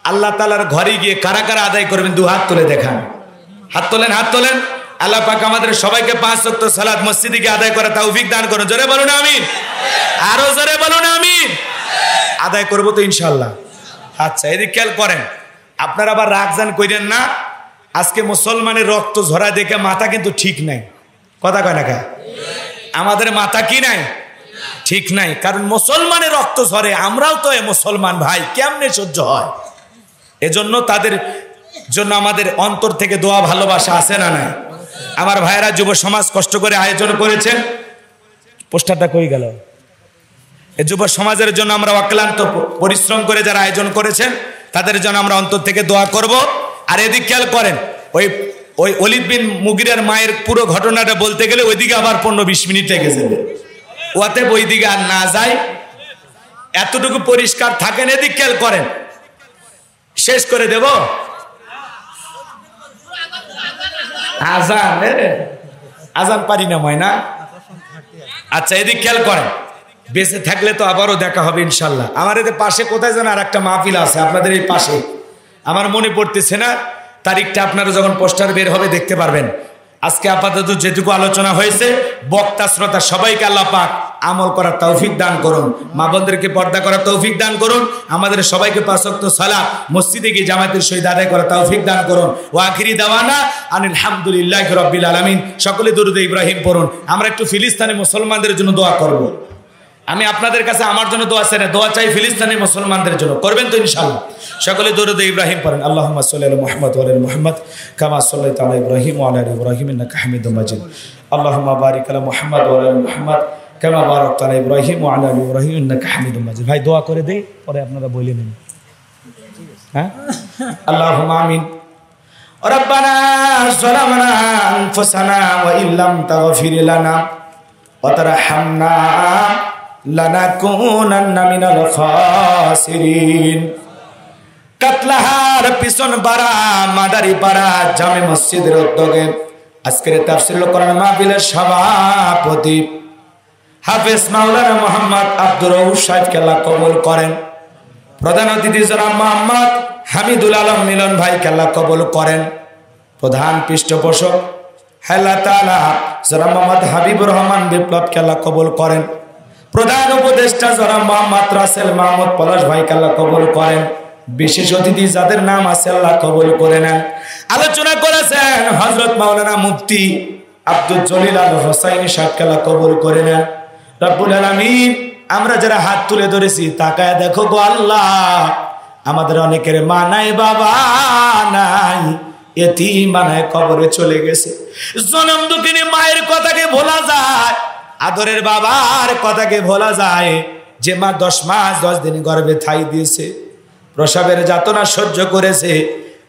আল্লাহ তাআলার ঘরে গিয়ে কারা কারা আদায় করবেন? 2 হাত তুলে দেখান। হাত তোলেন, হাত তোলেন। আল্লাহ পাক আমাদের সবাইকে 5 ওয়াক্ত সালাত মসজিদে গিয়ে আদায় করা তৌফিক দান করুন। জোরে বলুন আমিন। আরো জোরে বলুন আমিন। আদায় করবো তো ইনশাল্লাহ। আচ্ছা, এদিক খেয়াল করেন, আপনারা আবার রাগজান কইরেন না। আজকে মুসলমানের রক্ত ঝরা দেখে মাথা কিন্তু ঠিক নাই, কথা কয় না কা? আমাদের মাথা কি নাই? ঠিক নাই, কারণ মুসলমানের রক্ত ঝরে, আমরাও তো মুসলমান ভাই, কেমনে সহ্য হয়? এজন্য তাদের জন্য আমাদের অন্তর থেকে দোয়া ভালোবাসা আছে না নাই? আমার ভাইয়েরা যুব সমাজ কষ্ট করে আয়োজন করেছেন, পোস্টারটা কই গেল? এই যুব সমাজের জন্য আমরা অক্লান্ত পরিশ্রম করে যারা আয়োজন করেছেন তাদের জন্য আমরা অন্তর থেকে দোয়া করব। আর এদিক খেয়াল করেন, ওই ওলিদ বিন মুগিরের মায়ের পুরো ঘটনাটা বলতে গেলে ওইদিকে আবার 15-20 মিনিট লেগে যাবে, ওতে ওই দিকে আর না যায়, এতটুকু পরিষ্কার থাকেন। এদিক খেয়াল করেন, শেষ করে দেব আজান, আজান পারি না ময়না। আচ্ছা, এদিক খেয়াল করেন, বেঁচে থাকলে তো আবারও দেখা হবে ইনশাল্লাহ। আমার এদের পাশে কোথায় যেন আর একটা মাহফিল আছে, আপনাদের এই পাশে, আমার মনে পড়তেছে না তারিখটা, আপনারা যখন পোস্টার বের হবে দেখতে পারবেন। আজকে আপাতত যেটুকু আলোচনা হয়েছে, বক্তা শ্রোতা সবাইকে আল্লাহ পাক আমল করার তৌফিক দান করুন, মা বোনদেরকে পর্দা করার তৌফিক দান করুন, আমাদের সবাইকে 5 ওয়াক্ত সালাত মসজিদে গিয়ে জামাতের সহিত আদায় করার তৌফিক দান করুন। ওয়া আখিরি দাওয়ানা আনিল হামদুলিল্লাহি রাব্বিল আলামিন। সকলে দুরূদ ইব্রাহিম পড়ুন। আমরা একটু ফিলিস্তিনি মুসলমানদের জন্য দোয়া করব। আমি আপনাদের কাছে আমার জন্য দোয়া চাই না, দোয়া চাই ফিলিস্তিনি মুসলমানদের জন্য, করবেন তো ইনশাআল্লাহ? সকলে দুরূদ ইব্রাহিম পড়েন। আল্লাহুম্মা সাল্লি আলা মুহাম্মদ ওয়া আলা মুহাম্মদ কামা সাল্লাইতা আলা ইব্রাহিম ওয়া আলা আলি ইব্রাহিম ইন্নাকা হামিদুম মাজিদ। আল্লাহুম্মা বারিক আলা মুহাম্মদ ওয়া আলা মুহাম্মদ কামা বারাকতা আলা ইব্রাহিম ওয়া আলা আলি ইব্রাহিম ইন্নাকা হামিদুম মাজিদ। ভাই দোয়া করে দেই, পরে আপনারা বলে নিন। হ্যাঁ, আল্লাহুম্মা আমিন। রব্বানা যালামনা আনফুসানা ওয়া ইল্লাম তাগফির লানা ওয়া তারহামনা লানাকুনান্না মিনাল খাসিরিন। কাতলাহার পিছন পাড়া মাদারি পাড়া জামে মসজিদের উদ্যোগে আজকের তাফসীরুল কোরআন মাহফিলের সভাপতি হাফেজ মাওলানা মোহাম্মদ আব্দুর রউফ সাহেবকে আল্লাহ কবুল করেন। প্রধান অতিথি জনাব মোহাম্মদ হামিদুল আলম মিলন ভাইকে আল্লাহ কবুল করেন। প্রধান পৃষ্ঠপোষক আল্লাহ তাআলা জনাব মোহাম্মদ হাবিবুর রহমান বিপ্লবকে আল্লাহ কবুল করেন। প্রধান উপদেষ্টা জনাব মোহাম্মদ রাসেল মাহমুদ পলাশ ভাইকে আল্লাহ কবুল করেন। বিশেষ অতিথি যাদের নাম আছে আল্লাহ কবুল করে নেন। আলোচনা করেছেন হযরত মাওলানা মুফতি আব্দুল জলিল আল হোসাইনি সাহেবকে আল্লাহ কবুল করে নেন। রব্বুল আলামিন, আমরা যারা হাত তুলে ধরেছি তাকায় দেখো গো আল্লাহ, আমাদের অনেকের মা নাই, বাবা নাই, এতিম বানায় কবরে চলে গেছে। জনম দুঃখিনী মায়ের কথাকে ভোলা যায়, আদরের বাবার কথাকে ভোলা যায়, যে মা 10 মাস 10 দিন গর্ভে ঠাই দিয়েছে, প্রসবের যাতনা সহ্য করেছে,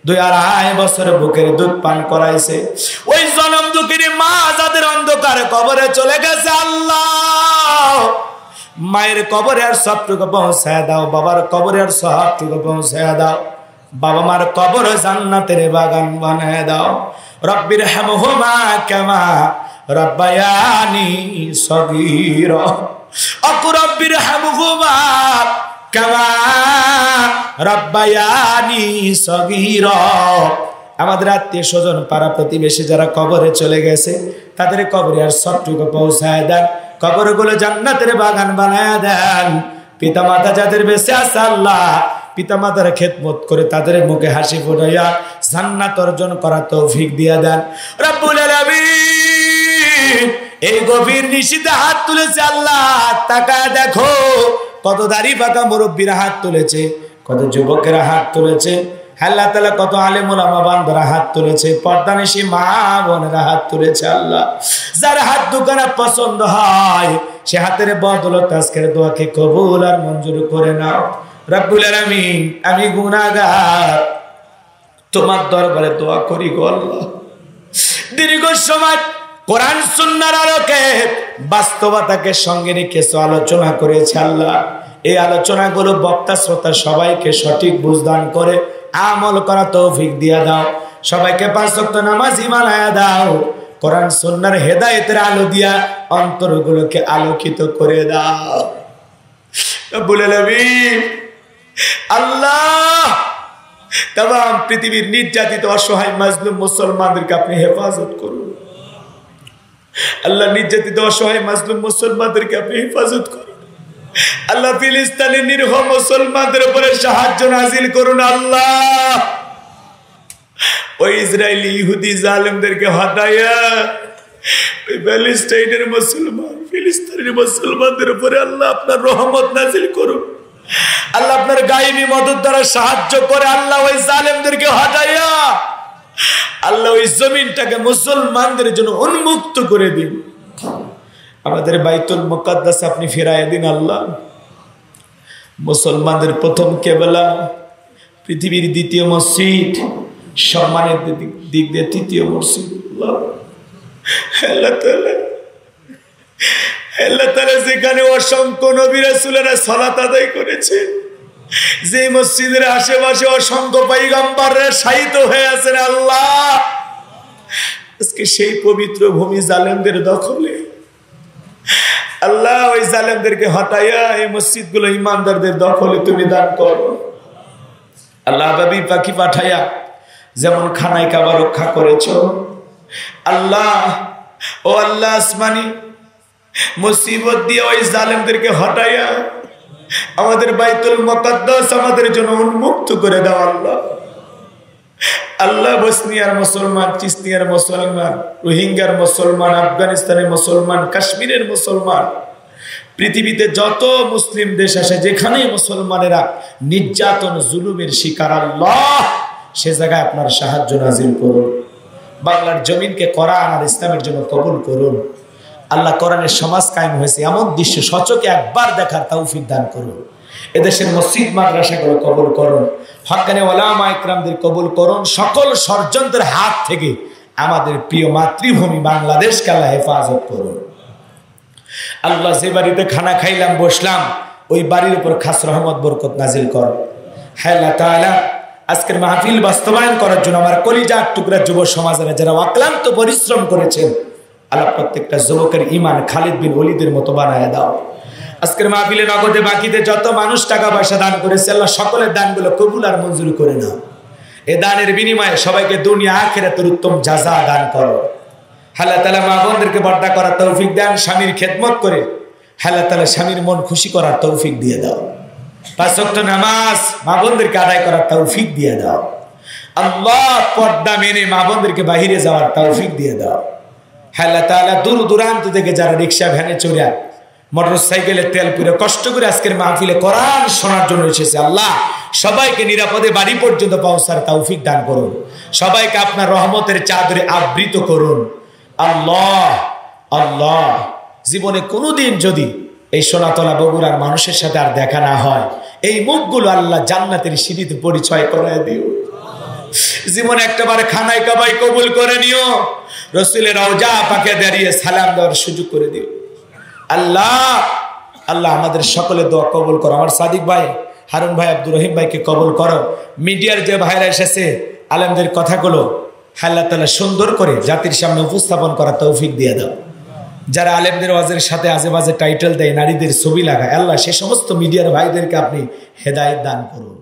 2-2.5 বছর বুকের দুধ পান করাইছে। ওই জনম দুঃখিনী মা যাদের অন্ধকার কবরে চলে গেছে, আল্লাহ মায়ের কবরে আর সবটুকু পৌঁছায় দাও, বাবার কবরে আর সবটুকু পৌঁছায় দাও, বাবা মার কবর জান্নাতের বাগান বানায় দাও। রব্বির হামহুমা কামা রব্বায়ানি সগীরা, রব্বির হামহুমা কামা রব্বায়ানি সগীরা। আমাদের আত্মীয় স্বজন পাড়া প্রতিবেশী যারা কবরে চলে গেছে তাদের কবরে আর সবটুকু পৌঁছায় দেন, কবরগুলো জান্নাতের বাগান বানায় দেন। পিতা মাতা যাদের বেঁচে আছে আল্লাহ, পিতা মাতার খেদমত করে তাদের মুখে হাসি ফুটাইয়া জান্নাত অর্জন করা তৌফিক দিয়ে দেন রব্বুল আলামিন। এই গভীর নিশীথে হাত তুলেছে আল্লাহ, তাকায় দেখো কত দাড়ি পাকা মুরব্বীরা হাত তুলেছে, কত যুবকেরা হাত তুলেছে, আল্লাহ তাআলা কত আলেম ওলামা বান্দারা হাত তুলেছে, পর্দানিশী মা বোনেরা হাত তুলেছে। আল্লাহ যার হাত দুখানা পছন্দ হয় সে হাতের বদৌলতে আজকের দোয়াকে কবুল আর মঞ্জুর করে নাও রব্বুল আলামিন। আমি গুনাহগার, তোমার দরবারে দোয়া করি গো আল্লাহ, দীর্ঘ সময় কোরআন সুন্নাহর আলোকে বাস্তবতাকে সঙ্গে রেখে আলোচনা করেছে আল্লাহ। এই আলোচনাগুলো বক্তা শ্রোতা সবাইকে সঠিক বুঝদান করে আমল করা তৌফিক দিয়া দাও। সবাইকে 5 ওয়াক্ত নামাজি বানায়া দাও। কোরআন সুন্নাহর হেদায়েতের আলো দিয়া অন্তরগুলোকে আলোকিত করে দাও রব্বুল আলামিন। আল্লাহ তাম পৃথিবীর নির্যাতিত অসহায় মাজলুম মুসলমানদেরকে আপনি হেফাজত করুন আল্লাহ। নির্যাতিত অসহায় মাজলুম মুসলমানদেরকে আপনি হেফাজত করুন আল্লাহ ফিলিস্তিনের নিরীহ মুসলমানদের উপরে সাহায্য নাজিল করুন আল্লাহ। ওই ইসরায়েলি ইহুদি জালেমদেরকে হটাইয়া ওই প্যালেস্টাইনের মুসলমান ফিলিস্তিনের মুসলমানদের উপরে আল্লাহ আপনার রহমত নাজিল করুন আল্লাহ। আপনার গায়েবী মদত দ্বারা সাহায্য করে আল্লাহ ওই জালেমদেরকে হটাইয়া আল্লাহ ওই জমিনটাকে মুসলমানদের জন্য উন্মুক্ত করে দিন। আমাদের বাইতুল মুকাদ্দাস আপনি ফিরাইয়া দিন আল্লাহ। মুসলমানদের প্রথম কেবলা, পৃথিবীর দ্বিতীয় মসজিদ, সম্মানের দিক দিয়ে তৃতীয় মসজিদ। আল্লাহ তাআলা যেখানে অসংখ্য নবী রাসূলেরা সালাত আদায় করেছে, যে মসজিদের আশেপাশে অসংখ্য পয়গম্বররা শায়িত হয়ে আছেন আল্লাহ, আজকে সেই পবিত্র ভূমি জালেমদের দখলে। আল্লাহ ওই জালেমদেরকে হটাইয়া এই মসজিদগুলো ইমানদারদের দখলে তুমি দান করো আল্লাহ। বাবি পাখি পাঠাইয়া যেমন খানায় কাবা রক্ষা করেছ আল্লাহ, ও আল্লাহ আসমানি মুসিবত দিয়ে ওই জালেমদেরকে হটাইয়া আমাদের বাইতুল মুকাদ্দাস আমাদের জন্য উন্মুক্ত করে দাও আল্লাহ। আল্লাহ বসনিয়ার মুসলমান, চিস্তিয়ার মুসলমান, রোহিঙ্গার মুসলমান, আফগানিস্তানের মুসলমান, কাশ্মীরের মুসলমান, পৃথিবীতে যত মুসলিম দেশ আছে যেখানে মুসলমানেরা নির্যাতন জুলুমের শিকার আল্লাহ, সে জায়গায় আপনার সাহায্য নাজিল করুন। বাংলার জমিনকে কোরআন আর ইসলামের জন্য কবুল করুন আল্লাহ। কোরআনের সমাজ কায়েম হয়েছে এমন দৃশ্য সচকে একবার দেখার তৌফিক দান করুন। এদেশের মসজিদ মাদ্রাসাগুলো কবুল করুন, হক্কানি ওলামা ইকরামদের কবুল করুন। সকল ষড়যন্ত্রের হাত থেকে আমাদের প্রিয় মাতৃভূমি বাংলাদেশকে আল্লাহ হেফাজত করুন আল্লাহ। যে বাড়িতে খানা খাইলাম বসলাম ওই বাড়ির উপর খাস রহমত বরকত নাজিল কর। হ্যাঁ আল্লাহ তাআলা আজকের মাহফিল বাস্তবায়ন করার জন্য আমার কলিজার টুকরা যুব সমাজেরা যারা অক্লান্ত পরিশ্রম করেছেন আল্লাহ, প্রত্যেকটা যুবকের ঈমান খালিদ বিন ওলীদের মতো বানায় দাও। আজকের মাহফিলে নগদে বাকিতে যত মানুষ টাকা পয়সা দান করেছে আল্লাহ, সকলের দানগুলো কবুল আর মঞ্জুর করে নাও। এ দানের বিনিময়ে সবাইকে দুনিয়া আখিরাতের উত্তম জাযা দান করো। আল্লাহ তাআলা মা বোনদেরকে পর্দা করার তৌফিক দেন, স্বামীর খেদমত করে আল্লাহ তাআলা স্বামীর মন খুশি করার তৌফিক দিয়ে দাও। 5 ওয়াক্ত নামাজ মা বোনদেরকে আদায় করার তৌফিক দিয়ে দাও আল্লাহ। পর্দা মেনে মা বোনদেরকে বাহিরে যাওয়ার তৌফিক দিয়ে দাও আল্লাহ তাআলা। দূর দূরান্ত থেকে যারা রিক্সা ভ্যানে চড়ে মোটর সাইকেলে তেল পুরে কষ্ট করে আজকের মাহফিলে কোরআন শোনার জন্য এসেছে আল্লাহ, সবাইকে নিরাপদে বাড়ি পর্যন্ত পৌঁছার তৌফিক দান করুন। সবাইকে আপনার রহমতের চাদরে আবৃত করুন আল্লাহ। আল্লাহ জীবনে কোনোদিন যদি এই সোনাতলা বগুড়ার মানুষের সাথে আর দেখা না হয়, এই মুখগুলো আল্লাহ জান্নাতের সিঁড়িতে পরিচয় করায় দিও। জীবনে একটাবার খানায় কাবাই কবুল করে নিও, রাসূলের রওজা পাকে দাঁড়িয়ে সালাম দেওয়ার সুযোগ করে দিও আল্লাহ। আল্লাহ আমাদের সকলের দোয়া কবুল করো। আমার সাদিক ভাই, হারুন ভাই, আব্দুর রহিম ভাইকে কবুল করো। মিডিয়ার যে ভাইরা এসেছে আলেমদের কথাগুলো আল্লাহ তাআলা সুন্দর করে জাতির সামনে উপস্থাপন করার তৌফিক দিয়ে দাও। যারা আলেমদের ওয়াজের সাথে আজেবাজে টাইটেল দেয়, নারীদের ছবি লাগায়, আল্লাহ সে সমস্ত মিডিয়ার ভাইদেরকে আপনি হেদায়েত দান করুন।